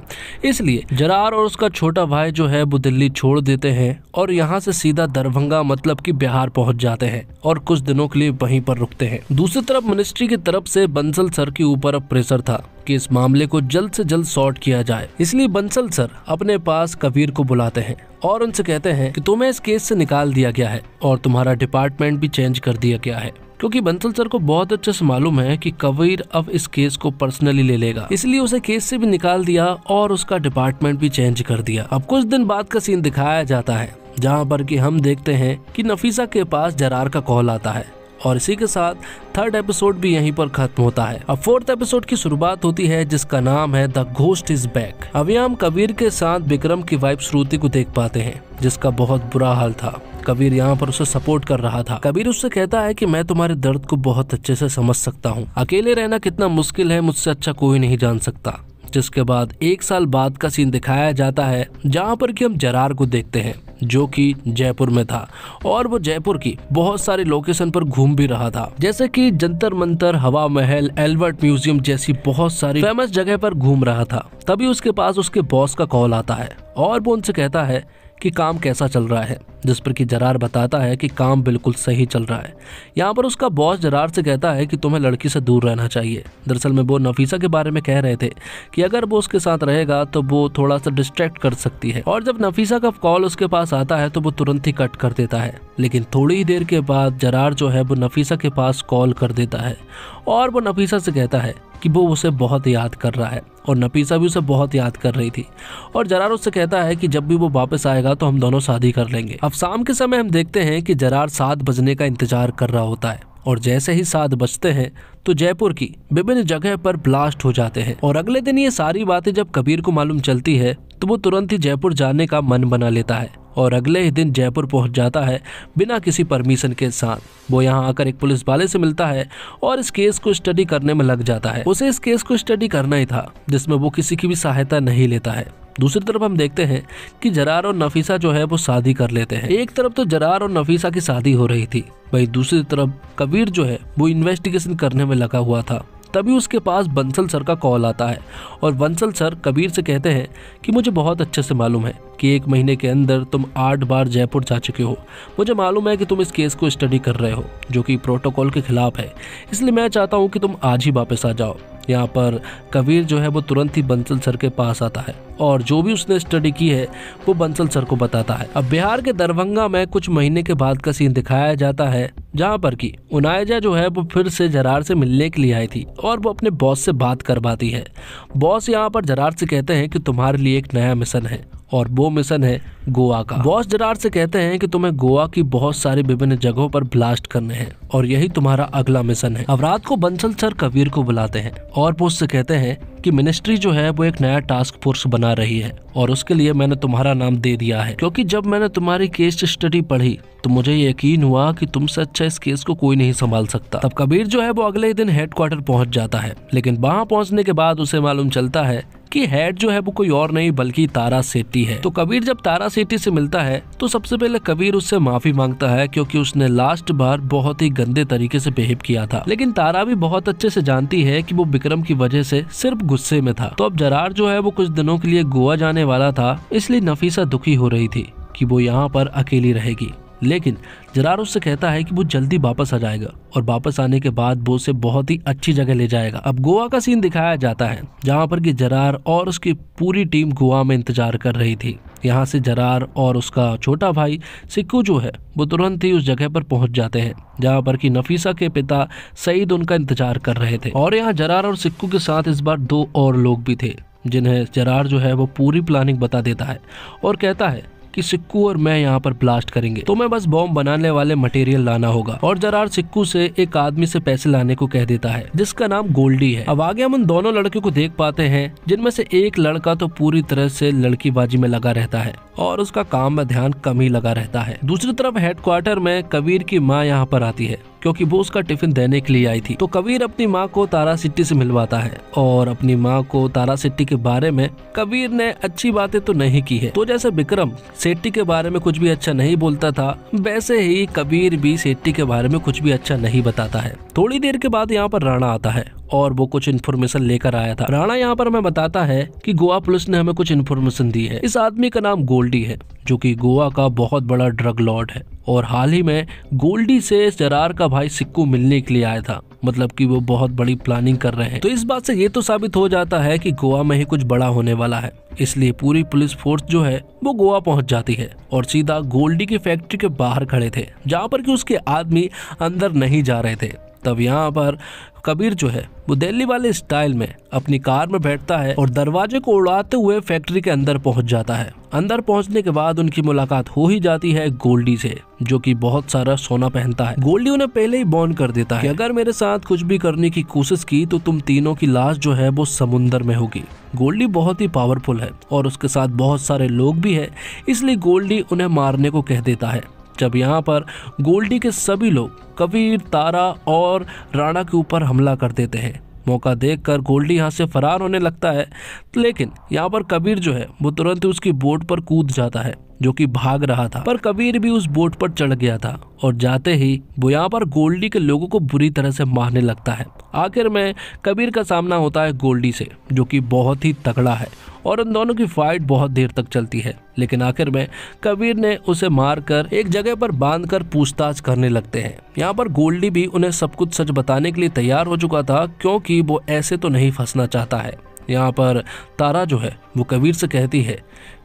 इसलिए जरार और उसका छोटा भाई जो है वो दिल्ली छोड़ देते हैं और यहाँ से सीधा दरभंगा मतलब कि बिहार पहुँच जाते हैं और कुछ दिनों के लिए वहीं पर रुकते हैं। दूसरी तरफ मिनिस्ट्री की तरफ से बंसल सर के ऊपर अब प्रेशर था कि इस मामले को जल्द से जल्द सॉर्ट किया जाए। इसलिए बंसल सर अपने पास कबीर को बुलाते हैं और उनसे कहते हैं कि तुम्हें इस केस से निकाल दिया गया है और तुम्हारा डिपार्टमेंट भी चेंज कर दिया गया है, क्योंकि बंसल सर को बहुत अच्छे से मालूम है कि कबीर अब इस केस को पर्सनली ले लेगा। इसलिए उसे केस से भी निकाल दिया और उसका डिपार्टमेंट भी चेंज कर दिया। अब कुछ दिन बाद का सीन दिखाया जाता है, जहाँ पर कि हम देखते हैं कि नफीसा के पास जरार का कॉल आता है और इसी के साथ थर्ड एपिसोड भी यहीं पर खत्म होता है। अब फोर्थ एपिसोड की शुरुआत होती है, जिसका नाम है द घोस्ट इज बैक। अभी हम कबीर के साथ विक्रम की वाइफ श्रुति को देख पाते हैं, जिसका बहुत बुरा हाल था। कबीर यहाँ पर उसे सपोर्ट कर रहा था। कबीर उससे कहता है कि मैं तुम्हारे दर्द को बहुत अच्छे से समझ सकता हूँ, अकेले रहना कितना मुश्किल है मुझसे अच्छा कोई नहीं जान सकता। जिसके बाद 1 साल बाद का सीन दिखाया जाता है, जहाँ पर कि हम जरार को देखते हैं, जो कि जयपुर में था और वो जयपुर की बहुत सारी लोकेशन पर घूम भी रहा था, जैसे कि जंतर मंतर, हवा महल, एल्बर्ट म्यूजियम जैसी बहुत सारी फेमस जगह पर घूम रहा था। तभी उसके पास उसके बॉस का कॉल आता है और वो उनसे कहता है कि काम कैसा चल रहा है। जिस पर कि जरार बताता है कि काम बिल्कुल सही चल रहा है। यहाँ पर उसका बॉस जरार से कहता है कि तुम्हें लड़की से दूर रहना चाहिए। दरअसल में वो नफीसा के बारे में कह रहे थे कि अगर वो उसके साथ रहेगा तो वो थोड़ा सा डिस्ट्रैक्ट कर सकती है, और जब नफीसा का कॉल उसके पास आता है तो वो तुरंत ही कट कर देता है। लेकिन थोड़ी ही देर के बाद जरार जो है वो नफीसा के पास कॉल कर देता है और वो नफीसा से कहता है कि वो उसे बहुत याद कर रहा है, और नफीसा भी उसे बहुत याद कर रही थी। और जरार उससे कहता है कि जब भी वो वापस आएगा तो हम दोनों शादी कर लेंगे। अब शाम के समय हम देखते हैं कि जरार 7 बजने का इंतजार कर रहा होता है, और जैसे ही 7 बजते हैं तो जयपुर की विभिन्न जगह पर ब्लास्ट हो जाते हैं। और अगले दिन ये सारी बातें जब कबीर को मालूम चलती है तो वो तुरंत ही जयपुर जाने का मन बना लेता है, और अगले ही दिन जयपुर पहुंच जाता है बिना किसी परमिशन के साथ। वो यहाँ आकर एक पुलिस वाले से मिलता है और इस केस को स्टडी करने में लग जाता है। उसे इस केस को स्टडी करना ही था जिसमें वो किसी की भी सहायता नहीं लेता है। दूसरी तरफ हम देखते हैं कि जरार और नफीसा जो है वो शादी कर लेते हैं। एक तरफ तो जरार और नफीसा की शादी हो रही थी, वहीं दूसरी तरफ कबीर जो है वो इन्वेस्टिगेशन करने में लगा हुआ था। तभी उसके पास बंसल सर का कॉल आता है, और बंसल सर कबीर से कहते हैं कि मुझे बहुत अच्छे से मालूम है कि 1 महीने के अंदर तुम 8 बार जयपुर जा चुके हो। मुझे मालूम है कि तुम इस केस को स्टडी कर रहे हो जो कि प्रोटोकॉल के खिलाफ है, इसलिए मैं चाहता हूँ कि तुम आज ही वापस आ जाओ। यहाँ पर कबीर जो है वो तुरंत ही बंसल सर के पास आता है और जो भी उसने स्टडी की है वो बंसल सर को बताता है। अब बिहार के दरभंगा में कुछ महीने के बाद का सीन दिखाया जाता है, जहाँ पर कि उनायजा जो है वो फिर से जरार से मिलने के लिए आई थी और वो अपने बॉस से बात करवाती है। बॉस यहाँ पर जरार से कहते हैं कि तुम्हारे लिए एक नया मिशन है, और वो मिशन है गोवा का। बॉस जरार से कहते हैं कि तुम्हें गोवा की बहुत सारी विभिन्न जगहों पर ब्लास्ट करने हैं, और यही तुम्हारा अगला मिशन है। अब रात को बंसल सर कबीर को बुलाते हैं और वो उससे कहते हैं कि मिनिस्ट्री जो है वो एक नया टास्क फोर्स बना रही है, और उसके लिए मैंने तुम्हारा नाम दे दिया है, क्योंकि जब मैंने तुम्हारी केस स्टडी पढ़ी तो मुझे यकीन हुआ कि तुमसे अच्छा इस केस को कोई नहीं संभाल सकता। तब कबीर जो है वो अगले दिन हेडक्वार्टर पहुंच जाता है, लेकिन वहां पहुंचने के बाद उसे मालूम चलता है कि हेड जो है वो कोई और नहीं बल्कि तारा सेठी है। तो कबीर जब तारा सेठी से मिलता है तो सबसे पहले कबीर उससे माफी मांगता है, क्योंकि उसने लास्ट बार बहुत ही गंदे तरीके से बिहेव किया था। लेकिन तारा भी बहुत अच्छे से जानती है कि वो विक्रम की वजह से सिर्फ गुस्से में था। तो अब जरार जो है वो कुछ दिनों के लिए गोवा जाने वाला था, इसलिए नफीसा दुखी हो रही थी कि वो यहाँ पर अकेली रहेगी। लेकिन जरार उससे कहता है कि वो जल्दी वापस आ जाएगा, और वापस आने के बाद वो उसे बहुत ही अच्छी जगह ले जाएगा। अब गोवा का सीन दिखाया जाता है, जहाँ पर कि जरार और उसकी पूरी टीम गोवा में इंतजार कर रही थी। यहाँ से जरार और उसका छोटा भाई सिक्कू जो है वो तुरंत ही उस जगह पर पहुंच जाते हैं, जहाँ पर कि नफीसा के पिता सईद उनका इंतजार कर रहे थे। और यहाँ जरार और सिक्कू के साथ इस बार 2 और लोग भी थे, जिन्हें जरार जो है वो पूरी प्लानिंग बता देता है और कहता है कि सिक्कू और मैं यहाँ पर ब्लास्ट करेंगे, तो मैं बस बॉम्ब बनाने वाले मटेरियल लाना होगा। और जरार सिक्कू से एक आदमी से पैसे लाने को कह देता है, जिसका नाम गोल्डी है। अब आगे हम उन दोनों लड़कियों को देख पाते हैं, जिनमें से एक लड़का तो पूरी तरह से लड़कीबाजी में लगा रहता है और उसका काम में ध्यान कम ही लगा रहता है। दूसरी तरफ हेडक्वार्टर में कबीर की माँ यहाँ पर आती है, क्योंकि वो उसका टिफिन देने के लिए आई थी। तो कबीर अपनी माँ को तारा सिटी से मिलवाता है, और अपनी माँ को तारा सिटी के बारे में कबीर ने अच्छी बातें तो नहीं की है। तो जैसे विक्रम सेट्टी के बारे में कुछ भी अच्छा नहीं बोलता था, वैसे ही कबीर भी सेट्टी के बारे में कुछ भी अच्छा नहीं बताता है। थोड़ी देर के बाद यहाँ पर राणा आता है और वो कुछ इन्फॉर्मेशन लेकर आया था। राणा यहाँ पर हमें बताता है कि गोवा पुलिस ने हमें कुछ इन्फॉर्मेशन दी है। इस आदमी का नाम गोल्डी है, जो कि गोवा का बहुत बड़ा ड्रग लॉर्ड है, और हाल ही में गोल्डी से जरार का भाई सिक्कू मिलने के लिए आया था। मतलब कि वो बहुत बड़ी प्लानिंग कर रहे हैं। तो इस बात से ये तो साबित हो जाता है कि गोवा में ही कुछ बड़ा होने वाला है, इसलिए पूरी पुलिस फोर्स जो है वो गोवा पहुंच जाती है और सीधा गोल्डी की फैक्ट्री के बाहर खड़े थे, जहाँ पर कि उसके आदमी अंदर नहीं जा रहे थे। तब यहाँ पर कबीर जो है वो दिल्ली वाले स्टाइल में अपनी कार में बैठता है और दरवाजे को उड़ाते हुए फैक्ट्री के अंदर पहुंच जाता है। अंदर पहुंचने के बाद उनकी मुलाकात हो ही जाती है गोल्डी से, जो कि बहुत सारा सोना पहनता है। गोल्डी उन्हें पहले ही वार्न कर देता है कि अगर मेरे साथ कुछ भी करने की कोशिश की तो तुम तीनों की लाश जो है वो समुंदर में होगी। गोल्डी बहुत ही पावरफुल है और उसके साथ बहुत सारे लोग भी है, इसलिए गोल्डी उन्हें मारने को कह देता है। जब यहाँ पर गोल्डी के सभी लोग कबीर, तारा और राणा के ऊपर हमला कर देते हैं। मौका देखकर गोल्डी यहाँ से फरार होने लगता है, लेकिन यहाँ पर कबीर जो है वो तुरंत उसकी बोट पर कूद जाता है, जो कि भाग रहा था, पर कबीर भी उस बोट पर चढ़ गया था और जाते ही वो यहाँ पर गोल्डी के लोगों को बुरी तरह से मारने लगता है। आखिर में कबीर का सामना होता है गोल्डी से, जो कि बहुत ही तगड़ा है और उन दोनों की फाइट बहुत देर तक चलती है। लेकिन आखिर में कबीर ने उसे मारकर एक जगह पर बांधकर पूछताछ करने लगते हैं। यहाँ पर गोल्डी भी उन्हें सब कुछ सच बताने के लिए तैयार हो चुका था, क्योंकि वो ऐसे तो नहीं फंसना चाहता है। यहाँ पर तारा जो है वो कबीर से कहती है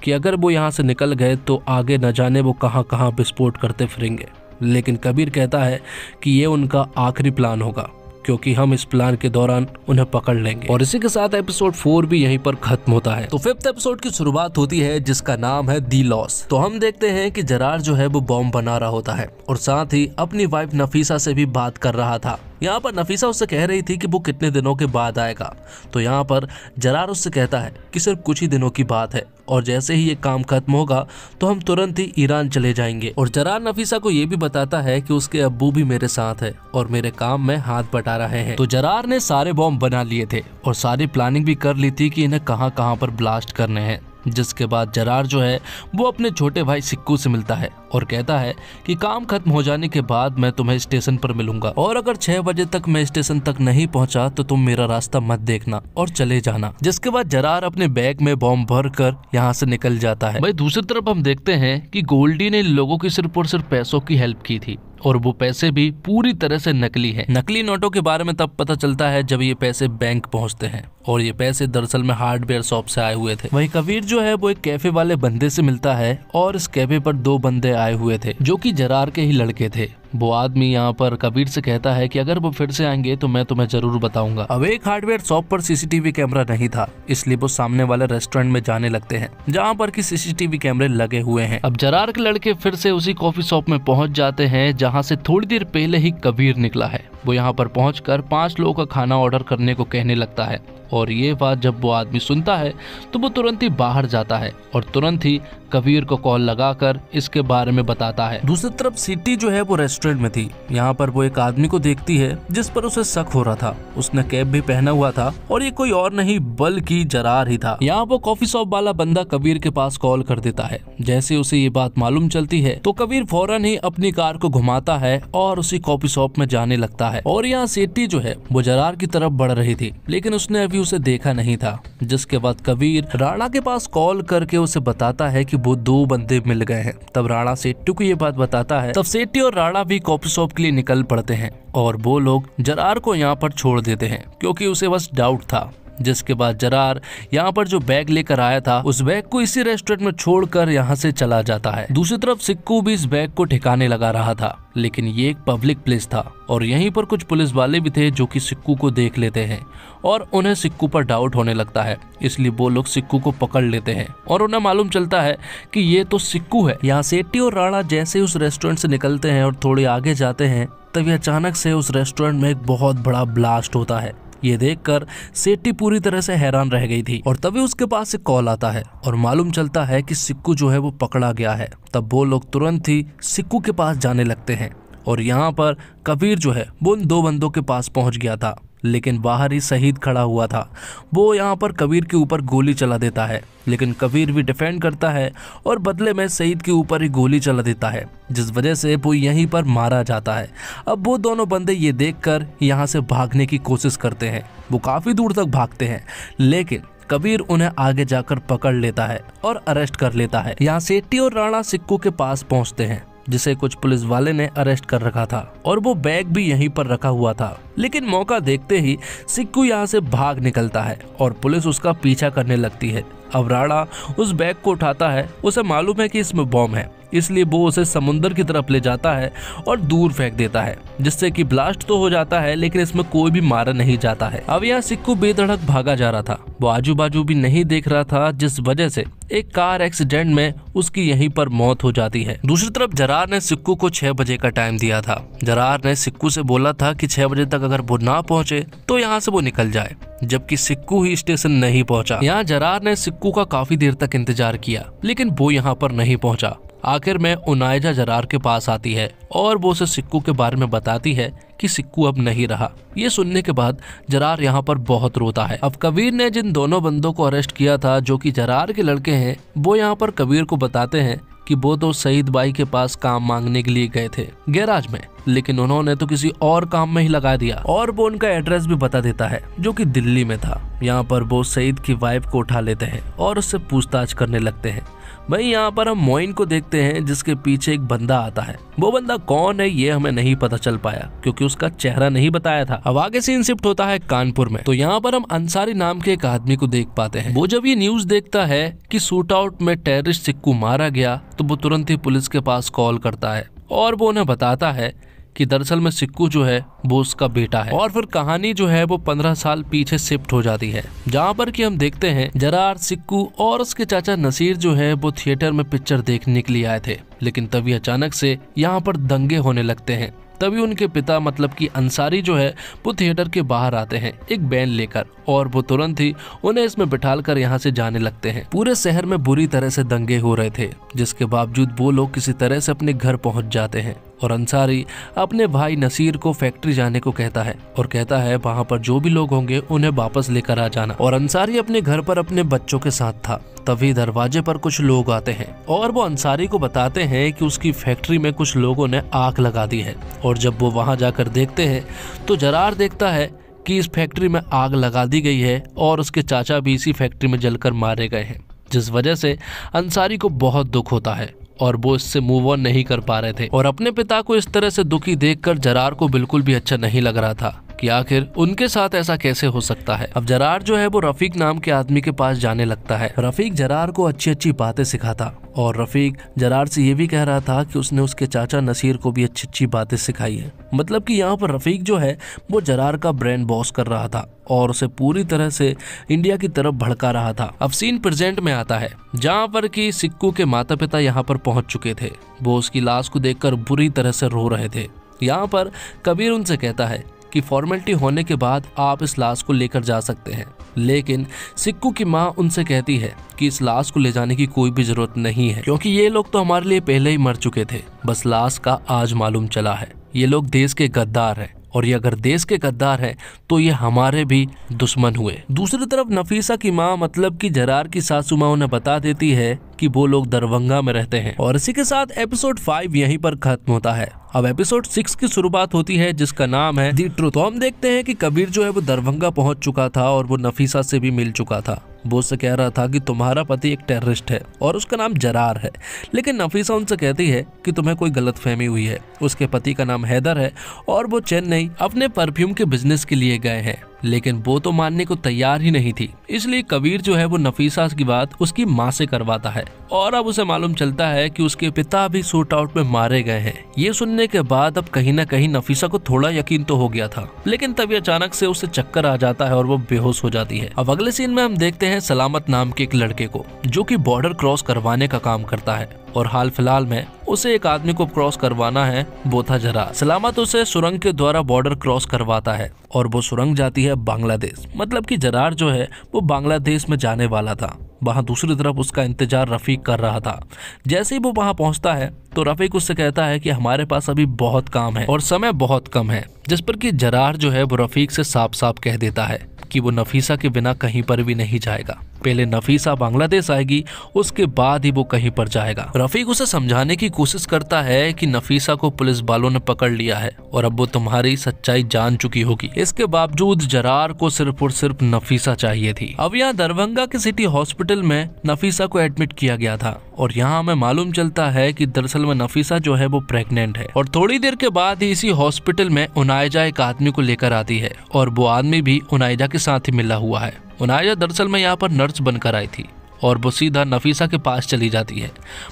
कि अगर वो यहाँ से निकल गए तो आगे न जाने वो कहाँ कहाँ विस्फोट करते फिरेंगे। लेकिन कबीर कहता है कि ये उनका आखिरी प्लान होगा, क्योंकि हम इस प्लान के दौरान उन्हें पकड़ लेंगे। और इसी के साथ एपिसोड 4 भी यहीं पर खत्म होता है। तो 5th एपिसोड की शुरुआत होती है, जिसका नाम है दी लॉस। तो हम देखते हैं कि जरार जो है वो बॉम्ब बना रहा होता है और साथ ही अपनी वाइफ नफीसा से भी बात कर रहा था। यहाँ पर नफीसा उससे कह रही थी कि वो कितने दिनों के बाद आएगा। तो यहाँ पर जरार उससे कहता है कि सिर्फ कुछ ही दिनों की बात है और जैसे ही ये काम खत्म होगा तो हम तुरंत ही ईरान चले जाएंगे। और जरार नफीसा को ये भी बताता है कि उसके अब्बू भी मेरे साथ है और मेरे काम में हाथ बटा रहे हैं। तो जरार ने सारे बॉम्ब बना लिए थे और सारी प्लानिंग भी कर ली थी कि इन्हें कहाँ कहाँ पर ब्लास्ट करने हैं। जिसके बाद जरार जो है वो अपने छोटे भाई सिक्कू से मिलता है और कहता है कि काम खत्म हो जाने के बाद मैं तुम्हें स्टेशन पर मिलूंगा और अगर 6 बजे तक मैं स्टेशन तक नहीं पहुंचा तो तुम मेरा रास्ता मत देखना और चले जाना। जिसके बाद जरार अपने बैग में बॉम्ब भर कर यहाँ से निकल जाता है। भाई दूसरी तरफ हम देखते हैं कि गोल्डी ने लोगों की सिर्फ और सिर्फ पैसों की हेल्प की थी और वो पैसे भी पूरी तरह से नकली हैं। नकली नोटों के बारे में तब पता चलता है जब ये पैसे बैंक पहुंचते हैं और ये पैसे दरअसल में हार्डवेयर शॉप से आए हुए थे। वही कबीर जो है वो एक कैफे वाले बंदे से मिलता है और इस कैफे पर 2 बंदे आए हुए थे जो कि जरार के ही लड़के थे। वो आदमी यहाँ पर कबीर से कहता है कि अगर वो फिर से आएंगे तो मैं तुम्हें जरूर बताऊंगा। अब एक हार्डवेयर शॉप पर सीसीटीवी कैमरा नहीं था, इसलिए वो सामने वाले रेस्टोरेंट में जाने लगते हैं जहाँ पर कि सीसीटीवी कैमरे लगे हुए हैं। अब जरार के लड़के फिर से उसी कॉफी शॉप में पहुंच जाते हैं जहाँ से थोड़ी देर पहले ही कबीर निकला है। वो यहाँ पर पहुंचकर 5 लोगों का खाना ऑर्डर करने को कहने लगता है और ये बात जब वो आदमी सुनता है तो वो तुरंत ही बाहर जाता है और तुरंत ही कबीर को कॉल लगाकर इसके बारे में बताता है। दूसरी तरफ सिटी जो है वो रेस्टोरेंट में थी। यहाँ पर वो एक आदमी को देखती है जिस पर उसे शक हो रहा था। उसने कैप भी पहना हुआ था और ये कोई और नहीं बल्कि जरार ही था। यहाँ वो कॉफी शॉप वाला बंदा कबीर के पास कॉल कर देता है। जैसे उसे ये बात मालूम चलती है तो कबीर फौरन ही अपनी कार को घुमाता है और उसी कॉफी शॉप में जाने लगता है। और यहाँ सिटी जो है वो जरार की तरफ बढ़ रही थी, लेकिन उसने अभी उसे देखा नहीं था। जिसके बाद कबीर राणा के पास कॉल करके उसे बताता है कि वो 2 बंदे मिल गए हैं। तब राणा सेट्टी को ये बात बताता है। तब सेट्टी और राणा भी कॉफी शॉप के लिए निकल पड़ते हैं और वो लोग जरार को यहाँ पर छोड़ देते हैं क्योंकि उसे बस डाउट था। जिसके बाद जरार यहाँ पर जो बैग लेकर आया था उस बैग को इसी रेस्टोरेंट में छोड़कर यहाँ से चला जाता है। दूसरी तरफ सिक्कू भी इस बैग को ठिकाने लगा रहा था, लेकिन ये एक पब्लिक प्लेस था और यहीं पर कुछ पुलिस वाले भी थे जो कि सिक्कू को देख लेते हैं और उन्हें सिक्कू पर डाउट होने लगता है। इसलिए वो लोग सिक्कू को पकड़ लेते हैं और उन्हें मालूम चलता है कि ये तो सिक्कू है। यहाँ सेट्टी और राणा जैसे उस रेस्टोरेंट से निकलते हैं और थोड़े आगे जाते हैं तभी अचानक से उस रेस्टोरेंट में एक बहुत बड़ा ब्लास्ट होता है। ये देखकर सेट्टी पूरी तरह से हैरान रह गई थी और तभी उसके पास से कॉल आता है और मालूम चलता है कि सिक्कू जो है वो पकड़ा गया है। तब वो लोग तुरंत ही सिक्कू के पास जाने लगते हैं और यहाँ पर कबीर जो है वो उन 2 बंदों के पास पहुंच गया था, लेकिन बाहर ही शहीद खड़ा हुआ था। वो यहाँ पर कबीर के ऊपर गोली चला देता है, लेकिन कबीर भी डिफेंड करता है और बदले में शहीद के ऊपर ही गोली चला देता है, जिस वजह से वो यहीं पर मारा जाता है। अब वो दोनों बंदे ये देखकर यहाँ से भागने की कोशिश करते हैं। वो काफी दूर तक भागते हैं, लेकिन कबीर उन्हें आगे जाकर पकड़ लेता है और अरेस्ट कर लेता है। यहाँ सेट्टी और राणा सिक्कू के पास पहुँचते हैं जिसे कुछ पुलिस वाले ने अरेस्ट कर रखा था और वो बैग भी यहीं पर रखा हुआ था। लेकिन मौका देखते ही सिक्कू यहाँ से भाग निकलता है और पुलिस उसका पीछा करने लगती है। अब राणा उस बैग को उठाता है, उसे मालूम है कि इसमें बॉम्ब है, इसलिए वो उसे समुद्र की तरफ ले जाता है और दूर फेंक देता है, जिससे कि ब्लास्ट तो हो जाता है लेकिन इसमें कोई भी मारा नहीं जाता है। अब यहाँ सिक्कू बेधड़क भागा जा रहा था, वो आजू बाजू भी नहीं देख रहा था, जिस वजह से एक कार एक्सीडेंट में उसकी यहीं पर मौत हो जाती है। दूसरी तरफ जरार ने सिक्कू को 6 बजे का टाइम दिया था। जरार ने सिक्कू से बोला था कि 6 बजे तक अगर वो ना पहुंचे तो यहाँ से वो निकल जाए, जबकि सिक्कू ही स्टेशन नहीं पहुंचा। यहाँ जरार ने सिक्कू का काफी देर तक इंतजार किया, लेकिन वो यहाँ पर नहीं पहुंचा। आखिर में उनाइजा जरार के पास आती है और वो उसे सिक्कू के बारे में बताती है कि सिक्कू अब नहीं रहा। ये सुनने के बाद जरार यहाँ पर बहुत रोता है। अब कबीर ने जिन दोनों बंदों को अरेस्ट किया था जो कि जरार के लड़के हैं, वो यहाँ पर कबीर को बताते हैं कि वो तो सईद भाई के पास काम मांगने के लिए गए थे गैराज में, लेकिन उन्होंने तो किसी और काम में ही लगा दिया। और वो उनका एड्रेस भी बता देता है जो कि दिल्ली में था। यहाँ पर वो सईद की वाइफ को उठा लेते हैं और उससे पूछताछ करने लगते हैं। भाई यहाँ पर हम मोइन को देखते हैं जिसके पीछे एक बंदा आता है। वो बंदा कौन है ये हमें नहीं पता चल पाया क्योंकि उसका चेहरा नहीं बताया था। अब आगे सीन शिफ्ट होता है कानपुर में। तो यहाँ पर हम अंसारी नाम के एक आदमी को देख पाते हैं। वो जब ये न्यूज देखता है कि शूट आउट में टेररिस्ट सिक्कू मारा गया तो वो तुरंत ही पुलिस के पास कॉल करता है और वो उन्हें बताता है कि दरअसल में सिक्कू जो है वो उसका बेटा है। और फिर कहानी जो है वो 15 साल पीछे शिफ्ट हो जाती है, जहाँ पर कि हम देखते हैं जरार, सिक्कू और उसके चाचा नसीर जो है वो थिएटर में पिक्चर देखने के लिए आए थे, लेकिन तभी अचानक से यहाँ पर दंगे होने लगते हैं। तभी उनके पिता मतलब कि अंसारी जो है वो थिएटर के बाहर आते हैं एक बैन लेकर और वो तुरंत ही उन्हें इसमें बिठालकर यहाँ से जाने लगते हैं। पूरे शहर में बुरी तरह से दंगे हो रहे थे, जिसके बावजूद वो लोग किसी तरह से अपने घर पहुंच जाते हैं और अंसारी अपने भाई नसीर को फैक्ट्री जाने को कहता है और कहता है वहाँ पर जो भी लोग होंगे उन्हें वापस लेकर आ जाना। और अंसारी अपने घर पर अपने बच्चों के साथ था। तभी दरवाजे पर कुछ लोग आते हैं और वो अंसारी को बताते हैं कि उसकी फैक्ट्री में कुछ लोगों ने आग लगा दी है। और जब वो वहां जाकर देखते हैं तो जरार देखता है कि इस फैक्ट्री में आग लगा दी गई है और उसके चाचा भी इसी फैक्ट्री में जलकर मारे गए हैं, जिस वजह से अंसारी को बहुत दुख होता है और वो इससे मूव ऑन नहीं कर पा रहे थे। और अपने पिता को इस तरह से दुखी देखकर जरार को बिल्कुल भी अच्छा नहीं लग रहा था कि आखिर उनके साथ ऐसा कैसे हो सकता है। अब जरार जो है वो रफीक नाम के आदमी के पास जाने लगता है। रफीक जरार को अच्छी अच्छी बातें सिखाता और रफीक जरार से ये भी कह रहा था कि उसने उसके चाचा नसीर को भी अच्छी अच्छी बातें सिखाई है। मतलब कि यहाँ पर रफीक जो है वो जरार का ब्रेन वॉश कर रहा था और उसे पूरी तरह से इंडिया की तरफ भड़का रहा था। अब सीन प्रेजेंट में आता है जहाँ पर कि सिक्कू के माता पिता यहाँ पर पहुंच चुके थे। वो उसकी लाश को देखकर बुरी तरह से रो रहे थे। यहाँ पर कबीर उनसे कहता है कि फॉर्मेलिटी होने के बाद आप इस लाश को लेकर जा सकते हैं, लेकिन सिक्कू की माँ उनसे कहती है कि इस लाश को ले जाने की कोई भी जरूरत नहीं है क्योंकि ये लोग तो हमारे लिए पहले ही मर चुके थे, बस लाश का आज मालूम चला है। ये लोग देश के गद्दार हैं और ये अगर देश के गद्दार हैं तो ये हमारे भी दुश्मन हुए। दूसरी तरफ नफीसा की माँ मतलब कि जरार की सासू माँ उन्हें बता देती है कि वो लोग दरभंगा में रहते हैं। और इसी के साथ एपिसोड 5 यहीं पर खत्म होता है। अब एपिसोड 6 की शुरुआत होती है जिसका नाम है दी ट्रूथ। तो हम देखते हैं कि कबीर जो है वो दरभंगा पहुंच चुका था और वो नफीसा से भी मिल चुका था। वो उससे कह रहा था कि तुम्हारा पति एक टेररिस्ट है और उसका नाम जरार है, लेकिन नफीसा उनसे कहती है कि तुम्हें कोई गलतफहमी हुई है। उसके पति का नाम हैदर है और वो चेन्नई अपने परफ्यूम के बिजनेस के लिए गए हैं, लेकिन वो तो मानने को तैयार ही नहीं थी। इसलिए कबीर जो है वो नफीसा की बात उसकी माँ से करवाता है और अब उसे मालूम चलता है कि उसके पिता भी शूट आउट में मारे गए हैं। ये सुनने के बाद अब कहीं ना कहीं नफीसा को थोड़ा यकीन तो हो गया था, लेकिन तभी अचानक से उसे चक्कर आ जाता है और वो बेहोश हो जाती है। अब अगले सीन में हम देखते हैं सलामत नाम के एक लड़के को जो कि बॉर्डर क्रॉस करवाने का काम करता है और हाल फिलहाल में उसे एक आदमी को क्रॉस करवाना है, वो था जरार। सलामत उसे सुरंग के द्वारा बॉर्डर क्रॉस करवाता है और वो सुरंग जाती है बांग्लादेश। मतलब कि जरार जो है वो बांग्लादेश में जाने वाला था। वहाँ दूसरी तरफ उसका इंतजार रफीक कर रहा था। जैसे ही वो वहाँ पहुँचता है तो रफीक उससे कहता है कि हमारे पास अभी बहुत काम है और समय बहुत कम है, जिस पर कि जरार जो है वो रफीक से साफ साफ कह देता है कि वो नफीसा के बिना कहीं पर भी नहीं जाएगा। पहले नफीसा बांग्लादेश आएगी, उसके बाद ही वो कहीं पर जाएगा। रफीक उसे समझाने की कोशिश करता है कि नफीसा को पुलिस वालों ने पकड़ लिया है और अब वो तुम्हारी सच्चाई जान चुकी होगी। इसके बावजूद जरार को सिर्फ और सिर्फ नफीसा चाहिए थी। अब यहाँ दरभंगा के सिटी हॉस्पिटल में नफीसा को एडमिट किया गया था और यहाँ हमें मालूम चलता है कि दरअसल में नफीसा जो है वो प्रेग्नेंट है। और थोड़ी देर के बाद ही इसी हॉस्पिटल में उनाइजा एक आदमी को लेकर आती है और वो आदमी भी उनाइजा के साथ ही मिला हुआ है। उनाइजा दरअसल में यहाँ पर नर्स बनकर आई थी और वो सीधा नफीसा के पास चली जाती है।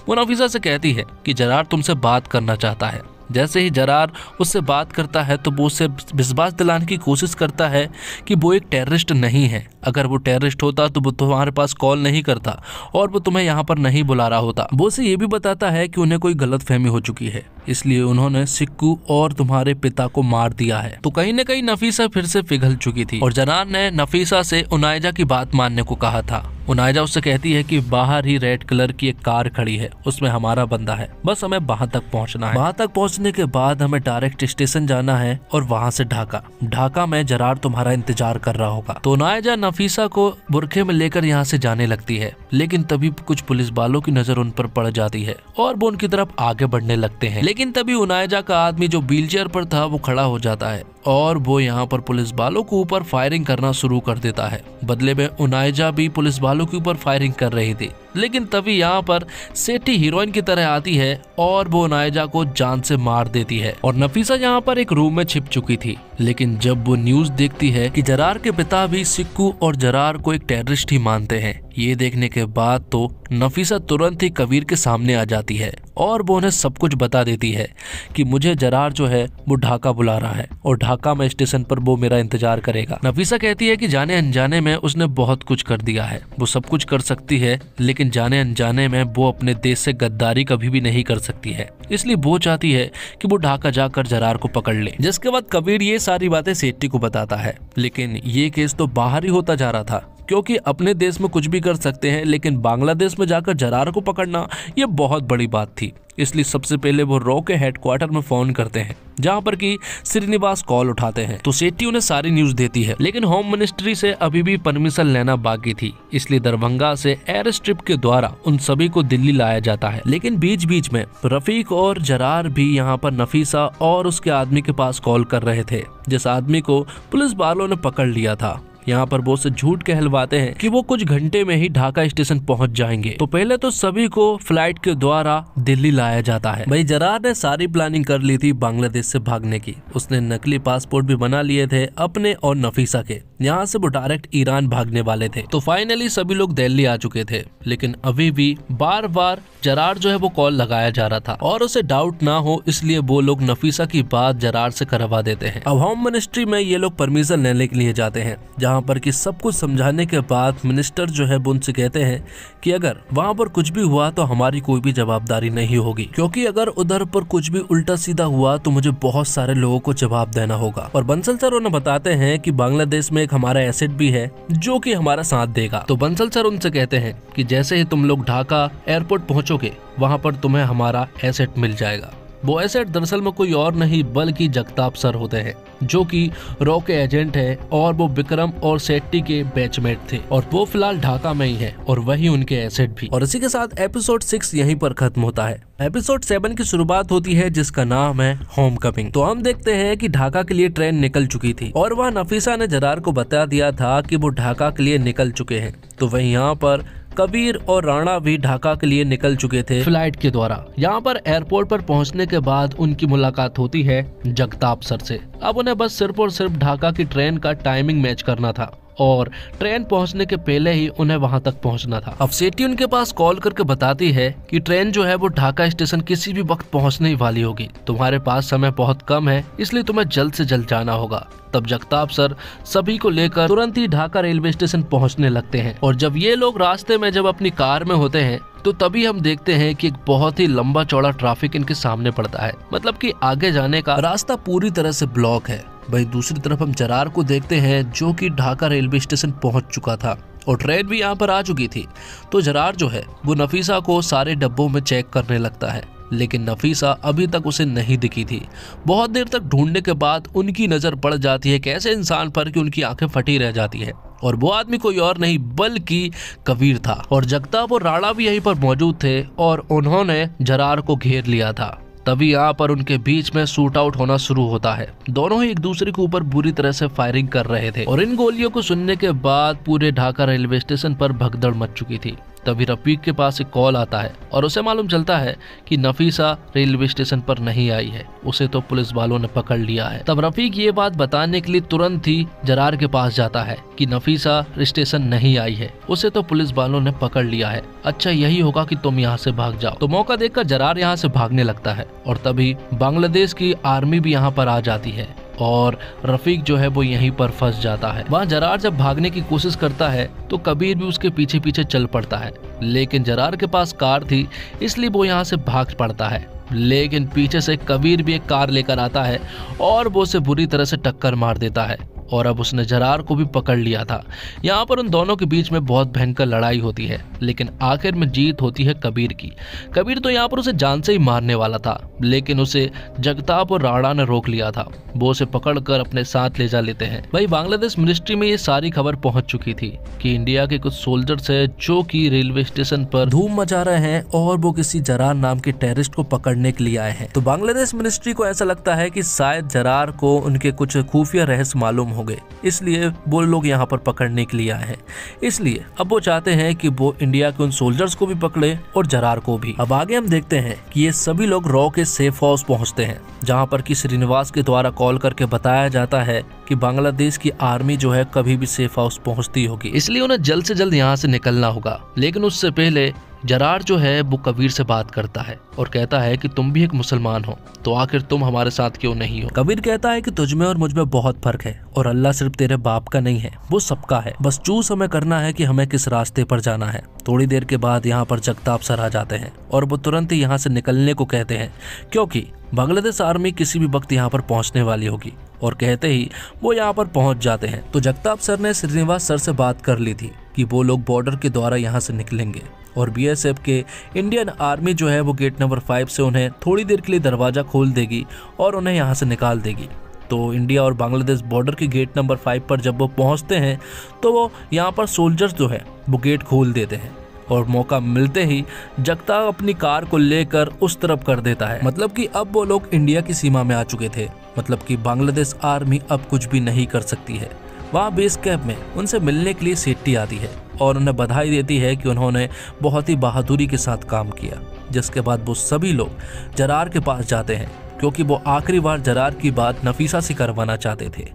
वो नफीसा से कहती है कि जरार तुमसे बात करना चाहता है। जैसे ही जरार उससे बात करता है तो वो उससे विश्वास दिलाने की कोशिश करता है कि वो एक टेररिस्ट नहीं है। अगर वो टेररिस्ट होता तो वो तुम्हारे पास कॉल नहीं करता और वो तुम्हें यहाँ पर नहीं बुला रहा होता। वो उसे ये भी बताता है कि उन्हें कोई गलतफहमी हो चुकी है, इसलिए उन्होंने सिक्कू और तुम्हारे पिता को मार दिया है। तो कहीं न कहीं नफीसा फिर से पिघल चुकी थी और जरार ने नफीसा से उनाइजा की बात मानने को कहा था। उनाइजा उससे कहती है कि बाहर ही रेड कलर की एक कार खड़ी है, उसमें हमारा बंदा है, बस हमें वहां तक पहुंचना है। वहां तक पहुंचने पहुंचने के बाद हमें डायरेक्ट स्टेशन जाना है और वहाँ से ढाका में जरार तुम्हारा इंतजार कर रहा होगा। तो नायजा नफीसा को बुरखे में लेकर यहाँ से जाने लगती है, लेकिन तभी कुछ पुलिस वालों की नजर उन पर पड़ जाती है और वो उनकी तरफ आगे बढ़ने लगते हैं। लेकिन तभी उनायजा का आदमी जो व्हीलचेयर पर था वो खड़ा हो जाता है और वो यहाँ पर पुलिस वालों के ऊपर फायरिंग करना शुरू कर देता है। बदले में उनायजा भी पुलिस वालों के ऊपर फायरिंग कर रही थी, लेकिन तभी यहाँ पर सेठी हीरोइन की तरह आती है और वो उनायजा को जान से मार देती है। और नफीसा यहाँ पर एक रूम में छिप चुकी थी, लेकिन जब वो न्यूज देखती है कि जरार के पिता भी सिक्कू और जरार को एक टेररिस्ट ही मानते हैं, ये देखने के बाद तो नफीसा तुरंत ही कबीर के सामने आ जाती है और वो उन्हें सब कुछ बता देती है कि मुझे जरार जो है वो ढाका बुला रहा है और ढाका में स्टेशन पर वो मेरा इंतजार करेगा। नफीसा कहती है कि जाने अनजाने में उसने बहुत कुछ कर दिया है, वो सब कुछ कर सकती है, लेकिन जाने अनजाने में वो अपने देश से गद्दारी कभी भी नहीं कर सकती है, इसलिए वो चाहती है कि वो ढाका जाकर जरार को पकड़ ले। जिसके बाद कबीर ये सारी बातें सेठी को बताता है, लेकिन ये केस तो बाहर ही होता जा रहा था, क्योंकि अपने देश में कुछ भी कर सकते हैं, लेकिन बांग्लादेश में जाकर जरार को पकड़ना ये बहुत बड़ी बात थी। इसलिए सबसे पहले वो रॉ के हेडक्वार्टर में फोन करते हैं, जहां पर कि श्रीनिवास कॉल उठाते हैं। तो सेठी उन्हें सारी न्यूज देती है, लेकिन होम मिनिस्ट्री से अभी भी परमिशन लेना बाकी थी, इसलिए दरभंगा से एयर स्ट्रिप के द्वारा उन सभी को दिल्ली लाया जाता है। लेकिन बीच बीच में रफीक और जरार भी यहाँ पर नफीसा और उसके आदमी के पास कॉल कर रहे थे, जिस आदमी को पुलिस वालों ने पकड़ लिया था। यहाँ पर वो से झूठ कहलवाते हैं कि वो कुछ घंटे में ही ढाका स्टेशन पहुंच जाएंगे। तो पहले तो सभी को फ्लाइट के द्वारा दिल्ली लाया जाता है। भाई जरार ने सारी प्लानिंग कर ली थी बांग्लादेश से भागने की, उसने नकली पासपोर्ट भी बना लिए थे अपने और नफीसा के। यहाँ से वो डायरेक्ट ईरान भागने वाले थे। तो फाइनली सभी लोग दिल्ली आ चुके थे, लेकिन अभी भी बार बार जरार जो है वो कॉल लगाया जा रहा था और उसे डाउट ना हो, इसलिए वो लोग नफीसा की बात जरार से करवा देते हैं। अब होम मिनिस्ट्री में ये लोग परमिशन लेने के लिए जाते हैं, जहाँ पर कि सब कुछ समझाने के बाद मिनिस्टर जो है उनसे कहते हैं कि अगर वहाँ पर कुछ भी हुआ तो हमारी कोई भी जवाबदारी नहीं होगी, क्योंकि अगर उधर पर कुछ भी उल्टा सीधा हुआ तो मुझे बहुत सारे लोगों को जवाब देना होगा। और बंसल सर उन्हें बताते हैं कि बांग्लादेश में एक हमारा एसेट भी है जो कि हमारा साथ देगा। तो बंसल सर उनसे कहते हैं कि जैसे ही तुम लोग ढाका एयरपोर्ट पहुंचोगे वहाँ पर तुम्हें हमारा एसेट मिल जाएगा। वो एसेट दरअसल में कोई और नहीं बल्कि जगताप सर होते हैं, जो कि रॉ के एजेंट है और वो विक्रम और सेट्टी के बैचमेट थे और वो फिलहाल ढाका में ही है और वही उनके एसेट भी। और इसी के साथ एपिसोड 6 यहीं पर खत्म होता है। एपिसोड 7 की शुरुआत होती है जिसका नाम है होम कमिंग। तो हम देखते हैं कि ढाका के लिए ट्रेन निकल चुकी थी और वह नफीसा ने जरार को बता दिया था कि वो ढाका के लिए निकल चुके हैं। तो वही यहाँ पर कबीर और राणा भी ढाका के लिए निकल चुके थे फ्लाइट के द्वारा। यहाँ पर एयरपोर्ट पर पहुँचने के बाद उनकी मुलाकात होती है जगताप सर से। अब उन्हें बस सिर्फ और सिर्फ ढाका की ट्रेन का टाइमिंग मैच करना था और ट्रेन पहुंचने के पहले ही उन्हें वहां तक पहुंचना था। अब सेठी उनके पास कॉल करके बताती है कि ट्रेन जो है वो ढाका स्टेशन किसी भी वक्त पहुंचने ही वाली होगी, तुम्हारे पास समय बहुत कम है, इसलिए तुम्हें जल्द से जल्द जाना होगा। तब जगताप सर सभी को लेकर तुरंत ही ढाका रेलवे स्टेशन पहुंचने लगते हैं और जब ये लोग रास्ते में जब अपनी कार में होते हैं तो तभी हम देखते हैं कि एक बहुत ही लंबा चौड़ा ट्रैफिक इनके सामने पड़ता है, मतलब कि आगे जाने का रास्ता पूरी तरह से ब्लॉक है। वहीं दूसरी तरफ हम जरार को देखते हैं जो कि ढाका रेलवे स्टेशन पहुंच चुका था और ट्रेन भी यहाँ पर आ चुकी थी। तो जरार जो है वो नफीसा को सारे डब्बों में चेक करने लगता है, लेकिन नफीसा अभी तक उसे नहीं दिखी थी। बहुत देर तक ढूंढने के बाद उनकी नजर पड़ जाती है एक ऐसे इंसान पर कि उनकी आंखें फटी रह जाती है और वो आदमी कोई और नहीं बल्कि कबीर था। और जगताप और राणा भी यहीं पर मौजूद थे और उन्होंने जरार को घेर लिया था। तभी यहाँ पर उनके बीच में शूट आउट होना शुरू होता है। दोनों ही एक दूसरे के ऊपर बुरी तरह से फायरिंग कर रहे थे और इन गोलियों को सुनने के बाद पूरे ढाका रेलवे स्टेशन पर भगदड़ मच चुकी थी। तभी रफीक के पास एक कॉल आता है और उसे मालूम चलता है कि नफीसा रेलवे स्टेशन पर नहीं आई है, उसे तो पुलिस वालों ने पकड़ लिया है। तब रफीक ये बात बताने के लिए तुरंत ही जरार के पास जाता है कि नफीसा स्टेशन नहीं आई है, उसे तो पुलिस वालों ने पकड़ लिया है, अच्छा यही होगा कि तुम यहाँ से भाग जाओ। तो मौका देखकर जरार यहाँ से भागने लगता है और तभी बांग्लादेश की आर्मी भी यहाँ पर आ जाती है और रफीक जो है वो यहीं पर फंस जाता है। वहाँ जरार जब भागने की कोशिश करता है तो कबीर भी उसके पीछे पीछे चल पड़ता है, लेकिन जरार के पास कार थी इसलिए वो यहाँ से भाग पड़ता है। लेकिन पीछे से कबीर भी एक कार लेकर आता है और वो उसे बुरी तरह से टक्कर मार देता है और अब उसने जरार को भी पकड़ लिया था। यहाँ पर उन दोनों के बीच में बहुत भयंकर लड़ाई होती है, लेकिन आखिर में जीत होती है कबीर की। कबीर तो यहाँ पर उसे जान से ही मारने वाला था, लेकिन उसे जगताप और राणा ने रोक लिया था। वो उसे पकड़कर अपने साथ ले जा लेते हैं। भाई बांग्लादेश मिनिस्ट्री में ये सारी खबर पहुंच चुकी थी कि इंडिया के कुछ सोल्जर्स है जो कि रेलवे स्टेशन पर धूम मचा रहे हैं और वो किसी जरार नाम के टेररिस्ट को पकड़ने के लिए आए हैं। तो बांग्लादेश मिनिस्ट्री को ऐसा लगता है कि शायद जरार को उनके कुछ खुफिया रहस्य मालूम हो गए, इसलिए वो लोग यहाँ पर पकड़ने के लिए आए हैं। इसलिए अब वो चाहते हैं कि वो इंडिया के उन सोल्जर्स को भी पकड़े और जरार को भी। अब आगे हम देखते हैं कि ये सभी लोग रॉ के सेफ हाउस पहुंचते हैं, जहां पर कि श्रीनिवास के द्वारा कॉल करके बताया जाता है कि बांग्लादेश की आर्मी जो है कभी भी सेफ हाउस पहुंचती होगी, इसलिए उन्हें जल्द से जल्द यहाँ से निकलना होगा। लेकिन उससे पहले जरार जो है वो कबीर से बात करता है और कहता है कि तुम भी एक मुसलमान हो, तो आखिर तुम हमारे साथ क्यों नहीं हो। कबीर कहता है कि तुझमें और मुझमें बहुत फर्क है और अल्लाह सिर्फ तेरे बाप का नहीं है, वो सबका है। बस चूज हमें करना है कि हमें किस रास्ते पर जाना है। थोड़ी देर के बाद यहाँ पर जगताप सर आ जाते हैं और वो तुरंत ही यहाँ से निकलने को कहते हैं, क्योंकि बांग्लादेश आर्मी किसी भी वक्त यहाँ पर पहुँचने वाली होगी। और कहते ही वो यहाँ पर पहुँच जाते हैं। तो जगताप सर ने श्रीनिवास सर से बात कर ली थी कि वो लोग बॉर्डर के द्वारा यहाँ से निकलेंगे और बीएसएफ के इंडियन आर्मी जो है वो गेट नंबर 5 से उन्हें थोड़ी देर के लिए दरवाजा खोल देगी और उन्हें यहाँ से निकाल देगी। तो इंडिया और बांग्लादेश बॉर्डर के गेट नंबर 5 पर जब वो पहुँचते हैं तो वो यहाँ पर सोल्जर्स जो है वो गेट खोल देते हैं और मौका मिलते ही जगताप अपनी कार को लेकर उस तरफ कर देता है। मतलब कि अब वो लोग इंडिया की सीमा में आ चुके थे, मतलब कि बांग्लादेश आर्मी अब कुछ भी नहीं कर सकती है। वहाँ बेस कैंप में उनसे मिलने के लिए सेट्टी आती है और उन्हें बधाई देती है कि उन्होंने बहुत ही बहादुरी के साथ काम किया। जिसके बाद वो सभी लोग जरार के पास जाते हैं, क्योंकि वो आखिरी बार जरार की बात नफीसा से करवाना चाहते थे।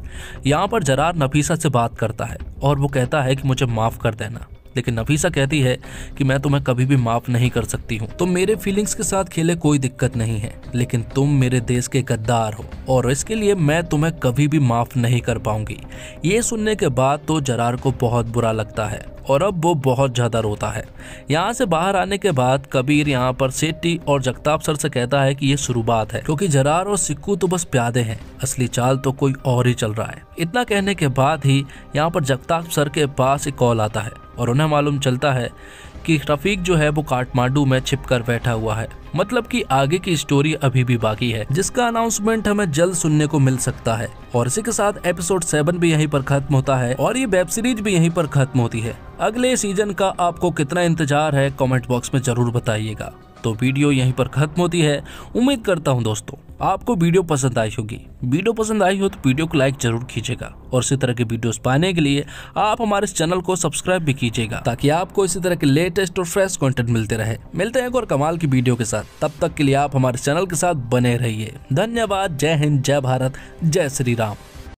यहाँ पर जरार नफीसा से बात करता है और वो कहता है कि मुझे माफ़ कर देना, लेकिन नफीसा कहती है कि मैं तुम्हें कभी भी माफ नहीं कर सकती हूँ। तुम मेरे फीलिंग्स के साथ खेले कोई दिक्कत नहीं है, लेकिन तुम मेरे देश के गद्दार हो और इसके लिए मैं तुम्हें कभी भी माफ नहीं कर पाऊंगी। ये सुनने के बाद तो जरार को बहुत बुरा लगता है और अब वो बहुत ज्यादा रोता है। यहाँ से बाहर आने के बाद कबीर यहाँ पर सेट्टी और जगताप सर से कहता है कि ये शुरुआत है, क्योंकि जरार और सिक्कू तो बस प्यादे हैं, असली चाल तो कोई और ही चल रहा है। इतना कहने के बाद ही यहाँ पर जगताप सर के पास एक कॉल आता है और उन्हें मालूम चलता है कि रफीक जो है वो काठमांडू में छिपकर बैठा हुआ है। मतलब कि आगे की स्टोरी अभी भी बाकी है, जिसका अनाउंसमेंट हमें जल्द सुनने को मिल सकता है। और इसी के साथ एपिसोड 7 भी यहीं पर खत्म होता है और ये वेब सीरीज भी यहीं पर खत्म होती है। अगले सीजन का आपको कितना इंतजार है कमेंट बॉक्स में जरूर बताइएगा। तो वीडियो यहीं पर खत्म होती है। उम्मीद करता हूँ दोस्तों आपको वीडियो पसंद आई होगी। वीडियो पसंद आई हो तो वीडियो को लाइक जरूर कीजिएगा और इसी तरह के वीडियोस पाने के लिए आप हमारे इस चैनल को सब्सक्राइब भी कीजिएगा, ताकि आपको इसी तरह के लेटेस्ट और फ्रेश कंटेंट मिलते रहे। मिलते हैं एक और कमाल की वीडियो के साथ, तब तक के लिए आप हमारे चैनल के साथ बने रहिए। धन्यवाद। जय हिंद, जय भारत, जय श्री राम।